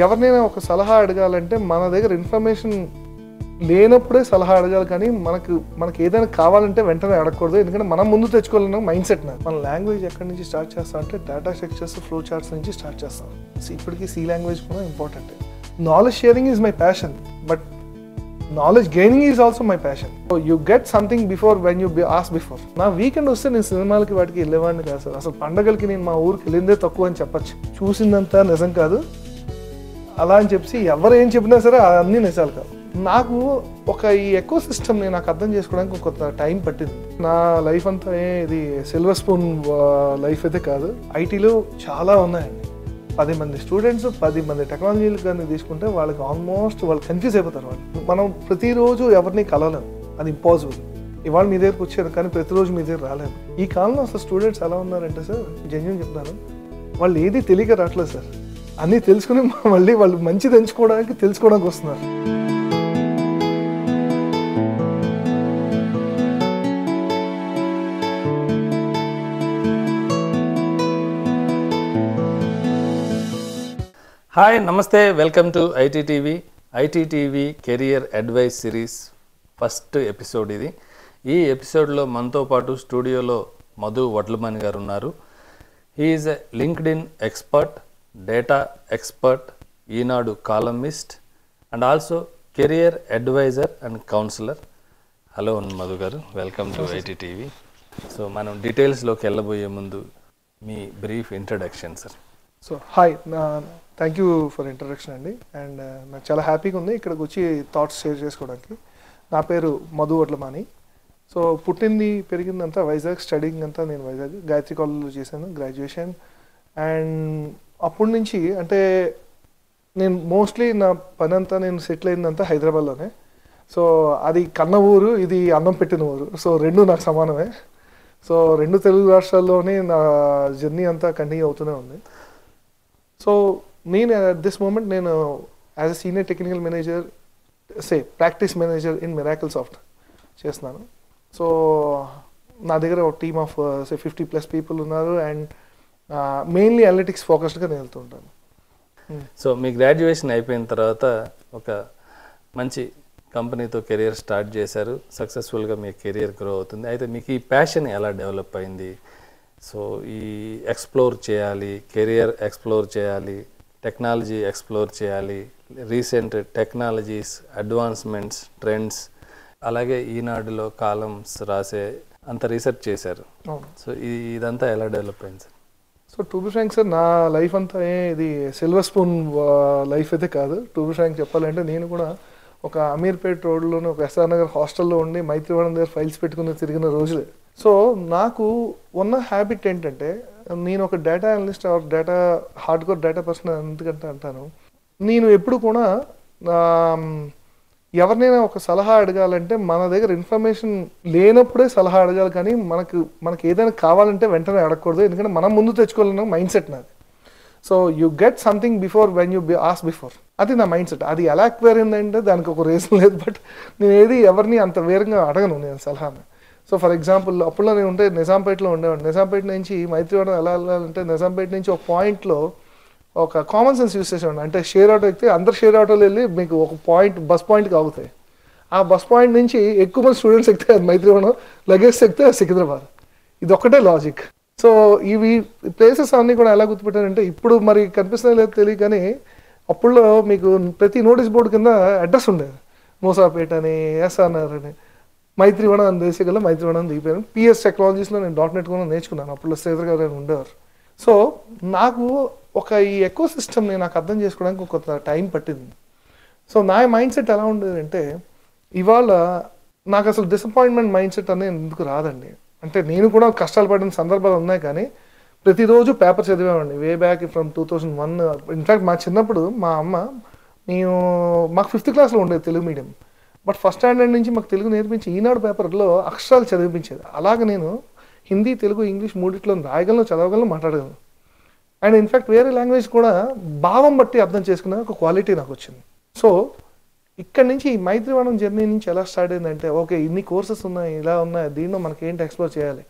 ఎవరినైనా ఒక సలహా అడగాలంటే మన దగ్గర ఇన్ఫర్మేషన్ లేనప్పుడే సలహా అడగాలి, కానీ మనకి ఏదైనా కావాలంటే వెంటనే అడగకూడదు. ఎందుకంటే మనం ముందు తెచ్చుకోవాలన్న మైండ్ సెట్ నాది. మన లాంగ్వేజ్ ఎక్కడి నుంచి స్టార్ట్ చేస్తాం అంటే డేటా స్ట్రక్చర్స్, ఫ్లో చార్ట్స్ నుంచి స్టార్ట్ చేస్తాం. ఇప్పటికీ సి లాంగ్వేజ్ కూడా important. Knowledge sharing is my passion, but knowledge gaining is also my passion. So you get something before when you ask before. నా weekend వస్తే నేను సినిమాలకి వాటికి వెళ్ళేవాడిని కాదు సార్. అసలు పండగలకి నేను మా ఊరికి వెళ్ళిందే తక్కువ అని చెప్పచ్చు. చూసిందంతా నిజం కాదు అలా అని చెప్పి ఎవరు ఏం చెప్పినా సరే అన్నీ నిజాలు కాదు. నాకు ఒక ఈ ఎకో సిస్టమ్ని నాకు అర్థం చేసుకోవడానికి కొంత టైం పట్టింది. నా లైఫ్ అంతా ఇది సిల్వర్ స్పూన్ లైఫ్ అయితే కాదు. ఐటీలో చాలా ఉన్నాయండి. 10 మంది స్టూడెంట్స్, 10 మంది టెక్నాలజీలు కానీ తీసుకుంటే వాళ్ళకి ఆల్మోస్ట్ వాళ్ళు కన్ఫ్యూజ్ అయిపోతారు. వాళ్ళు మనం ప్రతిరోజు ఎవరిని కలవలేము, అది ఇంపాసిబుల్. ఇవాళ మీ దగ్గరకు వచ్చారు కానీ ప్రతిరోజు మీ దగ్గర రాలేము. ఈ కాలంలో అసలు స్టూడెంట్స్ ఎలా ఉన్నారంటే సార్, జెన్యూన్ చెప్తాను, వాళ్ళు ఏది తెలియక రావట్లేదు సార్. అన్నీ తెలుసుకుని మళ్ళీ వాళ్ళు మంచిది తెలుసుకోవడానికి వస్తున్నారు. హాయ్, నమస్తే, welcome to ITTV career advice series first episode ఇది. ఈ ఎపిసోడ్లో మనతో పాటు స్టూడియోలో మధు వడ్లమణి గారు ఉన్నారు. He is a LinkedIn expert, data expert, Eenadu columnist and also career advisor and counsellor. Hello Madhu garu, welcome to ITTV. So మనం డీటెయిల్స్లోకి వెళ్ళబోయే ముందు మీ brief introduction sir. So hi, thank you for introduction అండి. అండ్ నాకు చాలా హ్యాపీగా ఉంది ఇక్కడికి వచ్చి థాట్స్ షేర్ చేసుకోవడానికి. నా పేరు మధు వడ్లమణి. సో పుట్టింది పెరిగిందంతా వైజాగ్, స్టడీయింగ్ అంతా నేను వైజాగ్ గాయత్రి కాలేజ్లో చేశాను గ్రాడ్యుయేషన్. అండ్ అప్పటి నుంచి అంటే నేను మోస్ట్లీ నా పని అంతా నేను సెటిల్ అయిందంతా హైదరాబాద్లోనే. సో అది కన్న ఊరు, ఇది అన్నం పెట్టిన ఊరు. సో రెండు నాకు సమానమే. సో రెండు తెలుగు రాష్ట్రాల్లోనే నా జర్నీ అంతా కంటిన్యూ అవుతూనే ఉంది. సో నేను అట్ దిస్ మూమెంట్ నేను as a senior technical manager, practice manager in miracle soft చేస్తున్నాను. సో నా దగ్గర ఒక టీమ్ ఆఫ్ 50+ పీపుల్ ఉన్నారు. అండ్ మెయిన్లీ అనలిటిక్స్ ఫోకస్డ్గా నేను వెళ్తుంటాను. సో మీ గ్రాడ్యుయేషన్ అయిపోయిన తర్వాత ఒక మంచి కంపెనీతో కెరియర్ స్టార్ట్ చేశారు. సక్సెస్ఫుల్గా మీ కెరియర్ గ్రో అవుతుంది. అయితే మీకు ఈ ప్యాషన్ ఎలా డెవలప్ అయింది? సో ఈ ఎక్స్ప్లోర్ చేయాలి, కెరియర్ ఎక్స్ప్లోర్ చేయాలి, టెక్నాలజీ ఎక్స్ప్లోర్ చేయాలి, రీసెంట్ టెక్నాలజీస్, అడ్వాన్స్మెంట్స్, ట్రెండ్స్, అలాగే ఈనాడులో కాలమ్స్ రాసే అంత రీసెర్చ్ చేశారు. సో ఇదంతా ఎలా డెవలప్ అయింది sir? So to be frank sir, నా లైఫ్ అంతా ఇది సిల్వర్ స్పూన్ లైఫ్ అయితే కాదు. టు బి ఫ్రాంక్ చెప్పాలంటే నేను కూడా ఒక అమీర్పేట్ రోడ్లోనే ఒక ఎస్ఆర్ నగర్ హాస్టల్లో ఉండి మైత్రివనం దగ్గర ఫైల్స్ పెట్టుకుని తిరిగిన రోజులే. సో నాకు ఉన్న హ్యాబిట్ ఏంటంటే, నేను ఒక data analyst or hardcore data person ఎందుకంటే అంటాను, నేను ఎప్పుడు కూడా ఎవరినైనా ఒక సలహా అడగాలంటే మన దగ్గర ఇన్ఫర్మేషన్ లేనప్పుడే సలహా అడగాలి, కానీ మనకి ఏదైనా కావాలంటే వెంటనే అడగకూడదు. ఎందుకంటే మనం ముందు తెచ్చుకోవాలన్న మైండ్ సెట్ నాది. So you get something before when you ask before. అది నా మైండ్ సెట్. అది ఎలా ఎక్వైర్ అయిందంటే దానికి ఒక రీజన్ లేదు. బట్ నేను ఎవరిని అంత వేరంగా అడగను నేను సలహాని. సో ఫర్ ఎగ్జాంపుల్ అప్పుడులో నేను ఉంటే నిజాంపేటలో ఉండేవాడిని. నిజాంపేట నుంచి మైత్రివనం ఎలా వెళ్ళాలంటే నిజాంపేట నుంచి ఒక పాయింట్లో ఒక కామన్ సెన్స్ యూస్ చేసేవాడిని. అంటే షేర్ ఆటో ఎక్కితే అందరు షేర్ ఆటోలో వెళ్ళి మీకు ఒక బస్ పాయింట్కి ఆగుతాయి. ఆ బస్ పాయింట్ నుంచి ఎక్కువ మంది స్టూడెంట్స్ ఎక్కితే అది మైత్రివనం, లగేజ్ ఎక్కితే అది సికింద్రాబాద్. ఇది ఒక్కటే లాజిక్. సో ఇవి ప్లేసెస్ అన్నీ కూడా ఎలా గుర్తుపెట్టారంటే, ఇప్పుడు మరి కనిపిస్తున్నాయి లేదు తెలియదు, కానీ అప్పుడులో మీకు ప్రతి నోటీస్ బోర్డు కింద అడ్రస్ ఉండేది. మూసాపేట అని, ఎస్ఆర్ నగర్ అని, మైత్రివనం అని దేశగల మైత్రివనం దిగిపోయాను. పిఎస్ టెక్నాలజీస్లో నేను .NET కూడా నేర్చుకున్నాను. అప్పుడు శ్రీధర్ గారు అని ఉండేవారు. సో నాకు ఒక ఈ ఎకో సిస్టమ్ని నాకు అర్థం చేసుకోవడానికి కొంత టైం పట్టింది. సో నా మైండ్ సెట్ ఎలా ఉండేది అంటే, ఇవాళ నాకు అసలు డిసప్పాయింట్మెంట్ మైండ్ సెట్ అనేది ఎందుకు రాదండి. అంటే నేను కూడా కష్టాలు పడిన సందర్భాలు ఉన్నాయి, కానీ ప్రతిరోజు పేపర్ చదివేవాడిని వే బ్యాక్ ఫ్రమ్ 2001. ఇన్ఫ్యాక్ట్ మా చిన్నప్పుడు మా అమ్మ మాకు 5th క్లాస్లో ఉండేది Telugu medium. But first standard నుంచి మాకు తెలుగు నేర్పించి ఈనాడు పేపర్లో అక్షరాలు చదివించేది. అలాగే నేను హిందీ, తెలుగు, ఇంగ్లీష్ మూడిట్లో రాయగలను, చదవగలను, మాట్లాడగలను. అండ్ ఇన్ఫ్యాక్ట్ వేరే లాంగ్వేజ్ కూడా భావం బట్టి అర్థం చేసుకునే ఒక క్వాలిటీ నాకు వచ్చింది. సో ఇక్కడ నుంచి ఈ మైత్రివనం జర్నీ నుంచి ఎలా స్టార్ట్ అయిందంటే, ఓకే ఇన్ని కోర్సెస్ ఉన్నాయి, ఇలా ఉన్నాయి, దీనిలో మనకి ఏంటి ఎక్స్ప్లోర్ చేయాలి,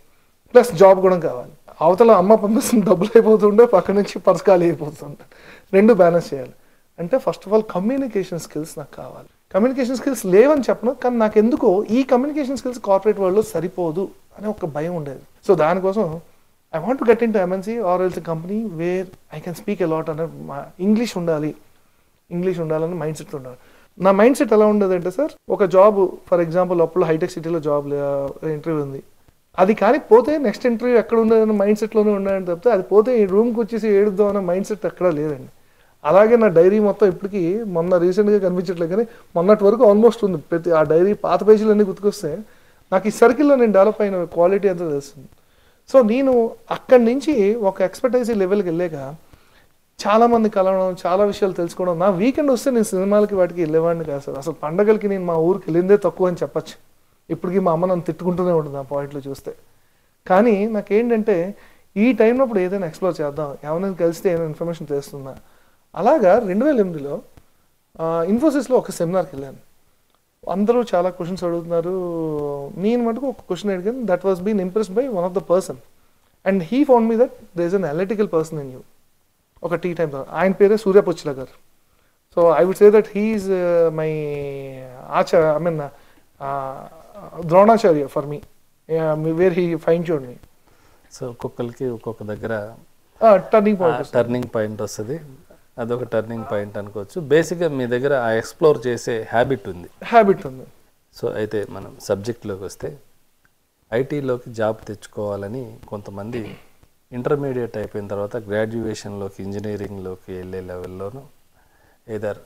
ప్లస్ జాబ్ కూడా కావాలి. అవతల అమ్మ పంపిస్తున్న డబ్బులు అయిపోతుంటే పక్క నుంచి పర్స్ ఖాళీ అయిపోతుంటే రెండు బ్యాలెన్స్ చేయాలి. అంటే first of all communication skills నాకు కావాలి. కమ్యూనికేషన్ స్కిల్స్ లేవని చెప్పను, కానీ నాకు ఎందుకో ఈ కమ్యూనికేషన్ స్కిల్స్ కార్పొరేట్ వరల్డ్లో సరిపోదు అనే ఒక భయం ఉండేది. సో దానికోసం I want to get in to MNC or else company where I can speak a lot అనే ఇంగ్లీష్ ఉండాలని మైండ్ సెట్ ఉండాలి. నా మైండ్ సెట్ ఎలా ఉండదు అంటే సార్, ఒక జాబ్ ఫర్ ఎగ్జాంపుల్ అప్పుడు హైటెక్ సిటీలో జాబ్ ఇంటర్వ్యూ ఉంది, అది కానీ పోతే నెక్స్ట్ ఇంటర్వ్యూ ఎక్కడ ఉండదన్న మైండ్ సెట్లోనే ఉండాలని తప్పితే అది పోతే ఈ రూమ్కి వచ్చేసి ఏడుద్దాం అన్న మైండ్ సెట్ ఎక్కడా లేదండి. అలాగే నా డైరీ మొత్తం ఇప్పటికీ మొన్న రీసెంట్గా కనిపించట్లేదు, కానీ మొన్నటి వరకు ఆల్మోస్ట్ ఉంది. ప్రతి ఆ డైరీ పాత పేజీలన్నీ గుర్తుకొస్తే నాకు ఈ సర్కిల్లో నేను డెవలప్ అయిన క్వాలిటీ అంతా తెలుస్తుంది. సో నేను అక్కడి నుంచి ఒక ఎక్స్పర్టైజ్ లెవెల్కి వెళ్ళాక చాలామంది కలవడం, చాలా విషయాలు తెలుసుకోవడం. నా వీకెండ్ వస్తే నేను సినిమాలకి వాటికి వెళ్ళేవాడిని కాదు సార్. అసలు పండగలకి నేను మా ఊరికి వెళ్ళిందే తక్కువ అని చెప్పచ్చు. ఇప్పటికీ మా అమ్మ నన్ను తిట్టుకుంటూనే ఉంటుంది ఆ పాయింట్లో చూస్తే. కానీ నాకేంటంటే ఈ టైంలో అప్పుడు ఏదైనా ఎక్స్ప్లోర్ చేద్దాం, ఎవరైనా కలిస్తే ఏదైనా ఇన్ఫర్మేషన్ తెలుస్తుందా. అలాగా 2008లో ఇన్ఫోసిస్లో ఒక సెమినార్కి వెళ్ళాను. అందరూ చాలా క్వశ్చన్స్ అడుగుతున్నారు. నేను మటుకు ఒక క్వశ్చన్ అడిగాను. That was been impressed by one of the person and he found me that there is an analytical person in you. ఒక టీ టైం ఆయన పేరే సూర్యపుచ్చుల గారు. So I would say that he is my Dronacharya for me, where he fine tune me. సో ఒక్కొక్కరికి ఒక్కొక్క దగ్గర turning point వస్తుంది. అదొక టర్నింగ్ పాయింట్ అనుకోవచ్చు. బేసిక్గా మీ దగ్గర ఆ ఎక్స్ప్లోర్ చేసే హ్యాబిట్ ఉంది. సో అయితే మనం సబ్జెక్ట్లోకి వస్తే, ఐటీలోకి జాబ్ తెచ్చుకోవాలని కొంతమంది ఇంటర్మీడియట్ అయిపోయిన తర్వాత గ్రాడ్యుయేషన్లోకి ఇంజనీరింగ్లోకి వెళ్ళే లెవెల్లోనూ ఏదర్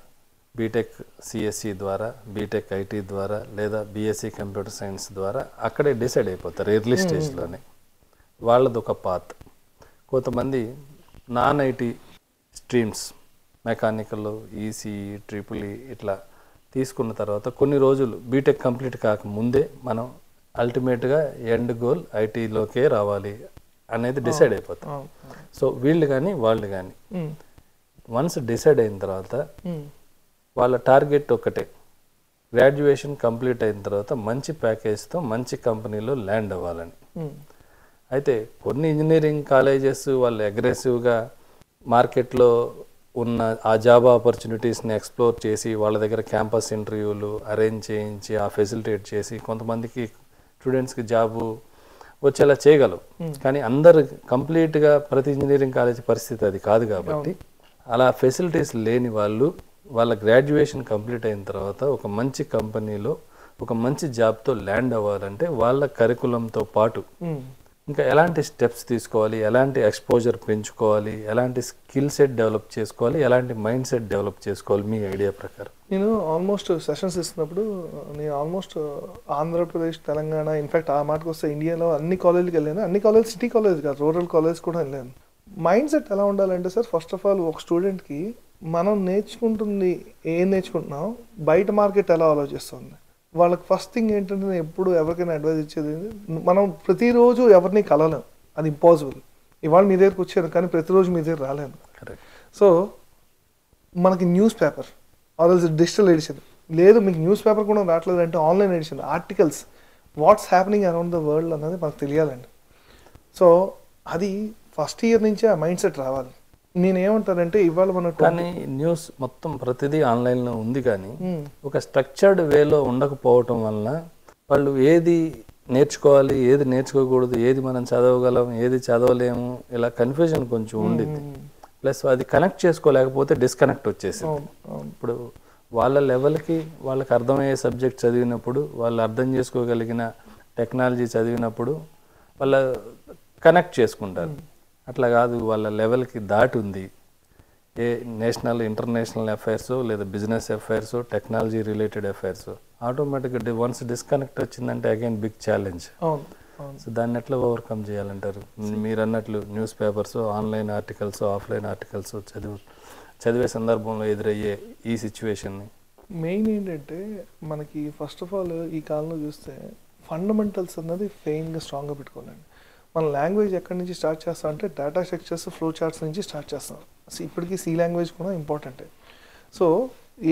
బీటెక్ సిఎస్సి ద్వారా, బీటెక్ ఐటీ ద్వారా, లేదా బీఎస్సీ కంప్యూటర్ సైన్స్ ద్వారా అక్కడే డిసైడ్ అయిపోతారు ఎర్లీ స్టేజ్లోనే. వాళ్ళది ఒక పాత్. కొంతమంది non IT streams, mechanical, ECE, triple E ఇట్లా తీసుకున్న తర్వాత కొన్ని రోజులు బీటెక్ కంప్లీట్ కాకముందే మనం అల్టిమేట్గా ఎండ్ గోల్ ఐటీలోకే రావాలి అనేది డిసైడ్ అయిపోతాం. సో వీళ్ళు కానీ వాళ్ళు కానీ వన్స్ డిసైడ్ అయిన తర్వాత వాళ్ళ టార్గెట్ ఒకటే, గ్రాడ్యుయేషన్ కంప్లీట్ అయిన తర్వాత మంచి ప్యాకేజ్తో మంచి కంపెనీలో ల్యాండ్ అవ్వాలని. అయితే కొన్ని ఇంజనీరింగ్ కాలేజెస్ వాళ్ళు అగ్రెసివ్గా మార్కెట్లో ఉన్న ఆ జాబ్ ఆపర్చునిటీస్ని ఎక్స్ప్లోర్ చేసి వాళ్ళ దగ్గర క్యాంపస్ ఇంటర్వ్యూలు అరేంజ్ చేయించి ఆ ఫెసిలిటేట్ చేసి కొంతమందికి స్టూడెంట్స్కి జాబు వచ్చేలా చేయగలవు. కానీ అందరు కంప్లీట్గా ప్రతి ఇంజనీరింగ్ కాలేజ్ పరిస్థితి అది కాదు. కాబట్టి అలా ఫెసిలిటీస్ లేని వాళ్ళు వాళ్ళ గ్రాడ్యుయేషన్ కంప్లీట్ అయిన తర్వాత ఒక మంచి కంపెనీలో ఒక మంచి జాబ్తో ల్యాండ్ అవ్వాలంటే వాళ్ళ కరికులంతో పాటు ఇంకా ఎలాంటి స్టెప్స్ తీసుకోవాలి, ఎలాంటి ఎక్స్పోజర్ పెంచుకోవాలి, ఎలాంటి స్కిల్ సెట్ డెవలప్ చేసుకోవాలి, ఎలాంటి మైండ్ సెట్ డెవలప్ చేసుకోవాలి మీ ఐడియా ప్రకారం? నేను ఆల్మోస్ట్ సెషన్స్ ఇస్తున్నప్పుడు నేను ఆల్మోస్ట్ ఆంధ్రప్రదేశ్, తెలంగాణ, ఇన్ఫ్యాక్ట్ ఆ మాటకు వస్తే ఇండియాలో అన్ని కాలేజీకి వెళ్ళాను. అన్ని కాలేజ్ సిటీ కాలేజ్ కాదు, రూరల్ కాలేజ్ కూడా వెళ్ళాను. మైండ్ సెట్ ఎలా ఉండాలంటే సార్, ఫస్ట్ ఆఫ్ ఆల్ ఒక స్టూడెంట్కి మనం నేర్చుకుంటుంది ఏం నేర్చుకుంటున్నాం, బయట మార్కెట్ ఎలా ఆలోచిస్తుంది, వాళ్ళకి ఫస్ట్ థింగ్ ఏంటంటే నేను ఎప్పుడు ఎవరికైనా అడ్వైజ్ ఇచ్చేది, మనం ప్రతిరోజు ఎవరిని కలవలేం, అది ఇంపాసిబుల్. ఇవాళ మీ దగ్గరకు వచ్చాను కానీ ప్రతిరోజు మీ దగ్గర రాలేను. సో మనకి newspaper already digital edition లేదు, మీకు న్యూస్ పేపర్ కూడా రావట్లేదు అంటే online edition, articles, what's happening around the world అన్నది మనకు తెలియాలండి. సో అది ఫస్ట్ ఇయర్ నుంచే ఆ మైండ్ సెట్ రావాలి. నేనేమంటానంటే ఇవాళ మన కానీ న్యూస్ మొత్తం ప్రతిదీ ఆన్లైన్లో ఉంది, కానీ ఒక స్ట్రక్చర్డ్ వేలో ఉండకపోవటం వలన వాళ్ళు ఏది నేర్చుకోవాలి, ఏది నేర్చుకోకూడదు, ఏది మనం చదవగలం, ఏది చదవలేము, ఇలా కన్ఫ్యూజన్ కొంచెం ఉండింది. ప్లస్ అది కనెక్ట్ చేసుకోలేకపోతే డిస్కనెక్ట్ వచ్చేసింది. ఇప్పుడు వాళ్ళ లెవెల్కి వాళ్ళకి అర్థమయ్యే సబ్జెక్ట్ చదివినప్పుడు, వాళ్ళు అర్థం చేసుకోగలిగిన టెక్నాలజీ చదివినప్పుడు వాళ్ళ కనెక్ట్ చేసుకుంటారు. అట్లా కాదు, వాళ్ళ లెవెల్కి దాటి ఉంది, ఏ నేషనల్ ఇంటర్నేషనల్ అఫైర్స్ లేదా business affairs, technology related affairs, ఆటోమేటిక్గా వన్స్ డిస్కనెక్ట్ వచ్చిందంటే అగైన్ బిగ్ ఛాలెంజ్. సో దాన్ని ఎట్లా ఓవర్కమ్ చేయాలంటారు? మీరు అన్నట్లు news papers, online articles, offline articles చదివే సందర్భంలో ఎదురయ్యే ఈ సిచ్యువేషన్ని మెయిన్ ఏంటంటే మనకి ఫస్ట్ ఆఫ్ ఆల్ ఈ కాలంలో చూస్తే ఫండమెంటల్స్ అన్నది ఫెయిన్గా స్ట్రాంగ్గా పెట్టుకోవాలండి. మన లాంగ్వేజ్ ఎక్కడి నుంచి స్టార్ట్ చేస్తాం అంటే డేటా స్ట్రక్చర్స్, ఫ్లో చార్ట్స్ నుంచి స్టార్ట్ చేస్తాం. ఇప్పటికీ సి లాంగ్వేజ్ కూడా ఇంపార్టెంటే. సో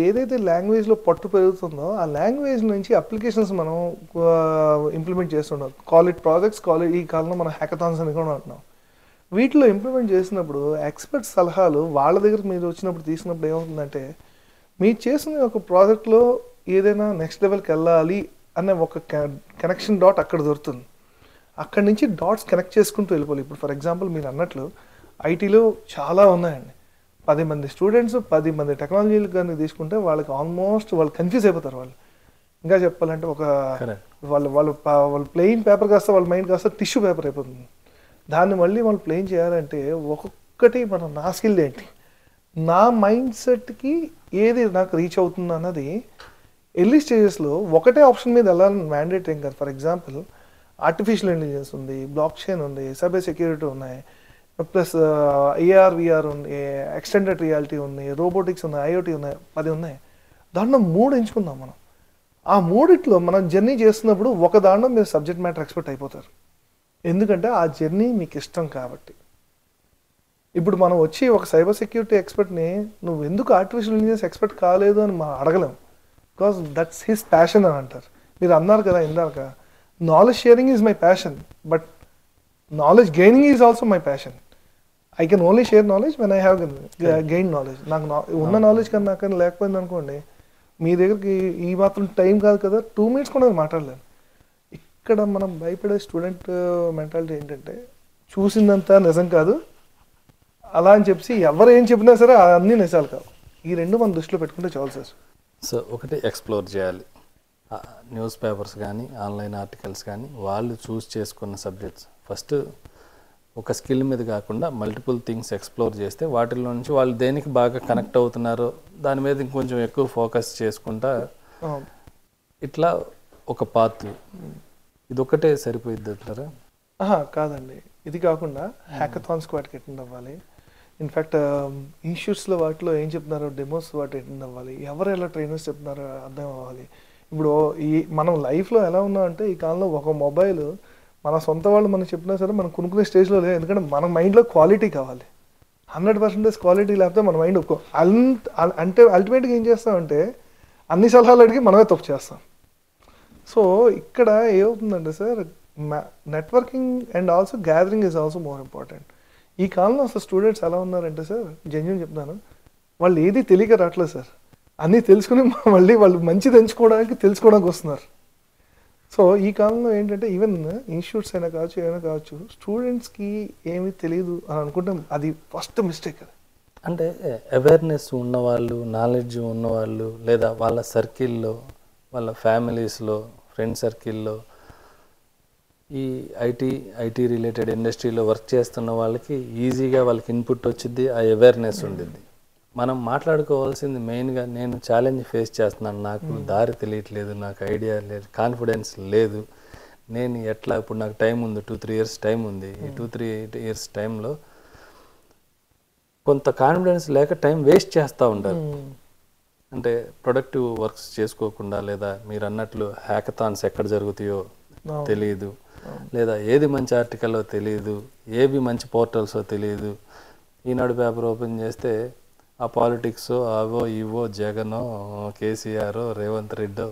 ఏదైతే లాంగ్వేజ్లో పట్టు పెరుగుతుందో ఆ లాంగ్వేజ్ నుంచి అప్లికేషన్స్ మనం ఇంప్లిమెంట్ చేస్తున్నాం. Call it projects, call it, ఈ కాలంలో మనం హ్యాకథాన్స్ అని కూడా అంటున్నాం. వీటిలో ఇంప్లిమెంట్ చేసినప్పుడు ఎక్స్పర్ట్ సలహాలు వాళ్ళ దగ్గరికి మీరు వచ్చినప్పుడు తీసినప్పుడు ఏమవుతుందంటే మీరు చేసిన ఒక ప్రాజెక్ట్లో ఏదైనా నెక్స్ట్ లెవెల్కి వెళ్ళాలి అనే ఒక కనెక్షన్ డాట్ అక్కడ దొరుకుతుంది. అక్కడి నుంచి డాట్స్ కనెక్ట్ చేసుకుంటూ వెళ్ళిపోవాలి. ఇప్పుడు ఫర్ ఎగ్జాంపుల్ మీరు అన్నట్లు ఐటీలో చాలా ఉన్నాయండి. 10 మంది స్టూడెంట్స్ 10 మంది టెక్నాలజీలు కానీ తీసుకుంటే వాళ్ళకి ఆల్మోస్ట్ వాళ్ళు కన్ఫ్యూజ్ అయిపోతారు. వాళ్ళు ఇంకా చెప్పాలంటే ఒక వాళ్ళు ప్లెయిన్ పేపర్ కాస్త వాళ్ళ మైండ్ కాస్త టిష్యూ పేపర్ అయిపోతుంది. దాన్ని మళ్ళీ వాళ్ళు ప్లెయిన్ చేయాలంటే ఒక్కొక్కటి నా స్కిల్ ఏంటి, నా మైండ్ సెట్కి ఏది నాకు రీచ్ అవుతుంది అన్నది ఎర్లీ స్టేజెస్లో ఒకటే ఆప్షన్ మీద వెళ్ళాలని మ్యాండేట్ ఏం కాదు. ఫర్ ఎగ్జాంపుల్ ఆర్టిఫిషియల్ ఇంటెలిజెన్స్ ఉంది, బ్లాక్ చైన్ ఉంది, సైబర్ సెక్యూరిటీ ఉన్నాయి, ప్లస్ ఏఆర్ విఆర్ ఉంది, ఎక్స్టెండెడ్ రియాలిటీ ఉంది, రోబోటిక్స్ ఉన్నాయి, ఐఓటీ ఉన్నాయి, 10 ఉన్నాయి. దాంట్లో 3 ఎంచుకుందాం మనం. ఆ 3 మనం జర్నీ చేస్తున్నప్పుడు ఒక దాంట్లో మీరు సబ్జెక్ట్ మ్యాటర్ ఎక్స్పర్ట్ అయిపోతారు. ఎందుకంటే ఆ జర్నీ మీకు ఇష్టం కాబట్టి. ఇప్పుడు మనం వచ్చి ఒక సైబర్ సెక్యూరిటీ ఎక్స్పర్ట్ని నువ్వు ఎందుకు ఆర్టిఫిషియల్ ఇంటెలిజెన్స్ ఎక్స్పర్ట్ కాలేదు అని మనం అడగలేం. బికాస్ దట్స్ హిస్ ప్యాషన్ అని అంటారు. మీరు అన్నారు కదా ఇందాక, knowledge sharing is my passion, but knowledge gaining is also my passion. I can only share knowledge when I have gain knowledge. నాకు ఉన్న నాలెడ్జ్ కన్నా నాకన్నా లేకపోయింది అనుకోండి, మీ దగ్గరికి ఈ మాత్రం టైం కాదు కదా, 2 minutes కూడా మాట్లాడలేను. ఇక్కడ మనం భయపడే స్టూడెంట్ మెంటాలిటీ ఏంటంటే చూసిందంతా నిజం కాదు అలా అని చెప్పి ఎవరు ఏం చెప్పినా సరే అన్నీ నిజాలు కావు. ఈ 2 మనం దృష్టిలో పెట్టుకుంటే చాలు సార్. సో ఒకటి ఎక్స్ప్లోర్ చేయాలి. న్యూస్ పేపర్స్ కానీ ఆన్లైన్ ఆర్టికల్స్ కానీ వాళ్ళు చూస్ చేసుకున్న సబ్జెక్ట్స్ ఫస్ట్ ఒక స్కిల్ మీద కాకుండా మల్టిపుల్ థింగ్స్ ఎక్స్ప్లోర్ చేస్తే వాటిలో నుంచి వాళ్ళు దేనికి బాగా కనెక్ట్ అవుతున్నారో దాని మీద ఇంకొంచెం ఎక్కువ ఫోకస్ చేసుకుంటా ఇట్లా ఒక పాత్. ఇది ఒకటే సరిపోయిద్ది అంటారా? కాదండి, ఇది కాకుండా హ్యాకథాన్స్కి వాటికి అటెండ్ అవ్వాలి. ఇన్ఫ్యాక్ట్ ఇన్స్టిట్యూట్స్లో వాటిలో ఏం చెప్తున్నారో డెమోస్ వాటి అటెండ్ అవ్వాలి. ఎవరు ఎలా ట్రైనర్స్ చెప్తున్నారో అర్థం అవ్వాలి. ఇప్పుడు మనం లైఫ్లో ఎలా ఉన్నామంటే ఈ కాలంలో ఒక మొబైల్ మన సొంత వాళ్ళు మనం చెప్పినా సరే మనం కొనుక్కునే స్టేజ్లో లేదు. ఎందుకంటే మన మైండ్లో క్వాలిటీ కావాలి. 100% క్వాలిటీ లేకపోతే మన మైండ్ ఒప్పుకో. అంటే అల్టిమేట్గా ఏం చేస్తామంటే అన్ని సలహాలు అడిగి మనమే తప్పు చేస్తాం. సో ఇక్కడ ఏమవుతుందంటే sir, networking and also gathering is also more important. ఈ కాలంలో అసలు స్టూడెంట్స్ ఎలా ఉన్నారంటే సార్, జెన్యూన్ చెప్తాను, వాళ్ళు ఏది తెలియక రావట్లేదు సార్. అన్నీ తెలుసుకుని మళ్ళీ వాళ్ళు మంచిది ఎంచుకోవడానికి తెలుసుకోవడానికి వస్తున్నారు. సో ఈ కాలంలో ఏంటంటే ఈవెన్ ఇన్స్టిట్యూట్స్ అయినా కావచ్చు ఏమైనా కావచ్చు, స్టూడెంట్స్కి ఏమీ తెలియదు అని అనుకుంటే అది ఫస్ట్ మిస్టేక్. అది అంటే అవేర్నెస్ ఉన్నవాళ్ళు, నాలెడ్జ్ ఉన్నవాళ్ళు, లేదా వాళ్ళ సర్కిల్లో, వాళ్ళ ఫ్యామిలీస్లో, ఫ్రెండ్ సర్కిల్లో ఈ ఐటీ రిలేటెడ్ ఇండస్ట్రీలో వర్క్ చేస్తున్న వాళ్ళకి ఈజీగా వాళ్ళకి ఇన్పుట్ వచ్చింది, ఆ అవేర్నెస్ ఉండిద్ది. మనం మాట్లాడుకోవాల్సింది మెయిన్గా నేను ఛాలెంజ్ ఫేస్ చేస్తున్నాను, నాకు దారి తెలియట్లేదు, నాకు ఐడియా లేదు, కాన్ఫిడెన్స్ లేదు, నేను ఎట్లా, ఇప్పుడు నాకు టైం ఉంది, 2-3 years టైం ఉంది, ఈ 2-3 years టైంలో కొంత కాన్ఫిడెన్స్ లేక టైం వేస్ట్ చేస్తూ ఉంటారు. అంటే ప్రొడక్టివ్ వర్క్స్ చేసుకోకుండా, లేదా మీరు అన్నట్లు హ్యాకథాన్స్ ఎక్కడ జరుగుతాయో తెలియదు, లేదా ఏది మంచి ఆర్టికల్లో తెలియదు, ఏవి మంచి పోర్టల్సో తెలియదు. ఈనాడు పేపర్ ఓపెన్ చేస్తే ఆ పాలిటిక్స్ అవో ఇవో, జగనో కేసీఆర్ రేవంత్ రెడ్డో,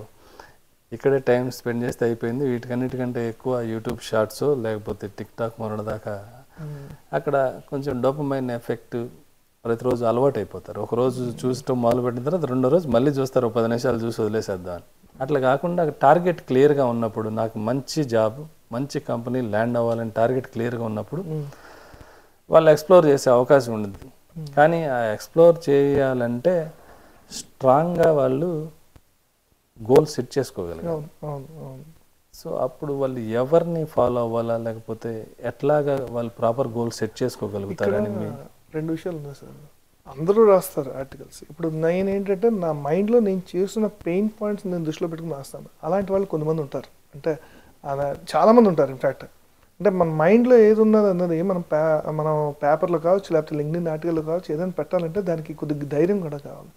ఇక్కడే టైం స్పెండ్ చేస్తే అయిపోయింది. వీటికన్నిటికంటే ఎక్కువ యూట్యూబ్ షార్ట్స్ లేకపోతే టిక్టాక్ మొన్నటిదాకా అక్కడ కొంచెం డోపమైన్ ఎఫెక్ట్ ప్రతిరోజు అలవాటు అయిపోతారు. ఒకరోజు చూసటం మొదలుపెట్టిన తర్వాత 2వ రోజు మళ్ళీ చూస్తారు, 10 నిమిషాలు చూసి వదిలేసేద్దాం అని. అట్లా కాకుండా టార్గెట్ క్లియర్గా ఉన్నప్పుడు, నాకు మంచి జాబ్, మంచి కంపెనీ ల్యాండ్ అవ్వాలని టార్గెట్ క్లియర్గా ఉన్నప్పుడు వాళ్ళు ఎక్స్ప్లోర్ చేసే అవకాశం ఉంటుంది. కానీ ఆ ఎక్స్ప్లోర్ చేయాలంటే స్ట్రాంగ్గా వాళ్ళు గోల్ సెట్ చేసుకోగలిగారు. సో అప్పుడు వాళ్ళు ఎవరిని ఫాలో అవ్వాలా, లేకపోతే ఎట్లాగా వాళ్ళు ప్రాపర్ గోల్ సెట్ చేసుకోగలుగుతారని 2 విషయాలు ఉన్నాయి సార్. అందరూ రాస్తారు ఆర్టికల్స్. ఇప్పుడు నేను ఏంటంటే నా మైండ్లో నేను చేస్తున్న పెయిన్ పాయింట్స్ నేను దృష్టిలో పెట్టుకుని రాస్తాను. అలాంటి వాళ్ళు కొంతమంది ఉంటారు, అంటే చాలామంది ఉంటారు. ఇన్ఫ్యాక్ట్ అంటే మన మైండ్లో ఏది ఉన్నది అన్నది మనం పేపర్లో కావచ్చు, లేకపోతే లింక్డ్ఇన్ ఆర్టికల్లో కావచ్చు, ఏదైనా పెట్టాలంటే దానికి కొద్దిగా ధైర్యం కూడా కావాలి.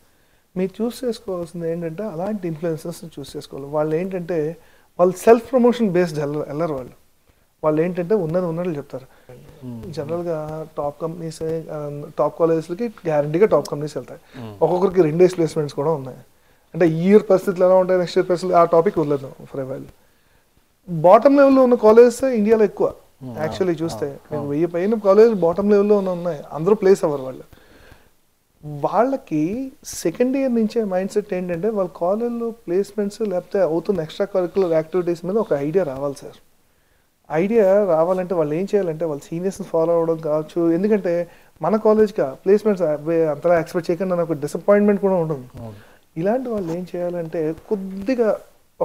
మీరు చూస్ చేసుకోవాల్సింది ఏంటంటే అలాంటి ఇన్ఫ్లుయెన్సర్స్ని చూస్ చేసుకోవాలి. వాళ్ళు ఏంటంటే వాళ్ళు సెల్ఫ్ ప్రమోషన్ బేస్డ్ వెళ్ళరు. వాళ్ళు ఏంటంటే ఉన్నట్లు చెప్తారు. జనరల్గా టాప్ కంపెనీస్, టాప్ కాలేజెస్కి గ్యారంటీగా టాప్ కంపెనీస్ వెళ్తాయి. ఒక్కొక్కరికి 2 days ప్లేస్మెంట్స్ కూడా ఉన్నాయి. అంటే ఈ ఇయర్ పరిస్థితులు ఎలా ఉంటాయి, నెక్స్ట్ ఇయర్ పరిస్థితులు, ఆ టాపిక్ వదలదు ఫర్ ఏ వైల్. బాటమ్ లెవెల్లో ఉన్న కాలేజెస్ ఇండియాలో ఎక్కువ. యాక్చువల్లీ చూస్తే 1000 పైన కాలేజ్ బాటమ్ లెవెల్లో ఉన్నాయి, అందరూ ప్లేస్ అవ్వరు వాళ్ళు. వాళ్ళకి సెకండ్ ఇయర్ నుంచే మైండ్ సెట్ ఏంటంటే వాళ్ళ కాలేజ్లో ప్లేస్మెంట్స్ లేకపోతే అవుతున్న ఎక్స్ట్రా కరికులర్ యాక్టివిటీస్ మీద ఒక ఐడియా రావాలి సార్. ఐడియా రావాలంటే వాళ్ళు ఏం చేయాలంటే వాళ్ళ సీనియర్స్ని ఫాలో అవ్వడం కావచ్చు. ఎందుకంటే మన కాలేజ్గా ప్లేస్మెంట్స్ అంతలా ఎక్స్పెక్ట్ చేయకుండా నాకు డిసప్పాయింట్మెంట్ కూడా ఉంటుంది. ఇలాంటి వాళ్ళు ఏం చేయాలంటే కొద్దిగా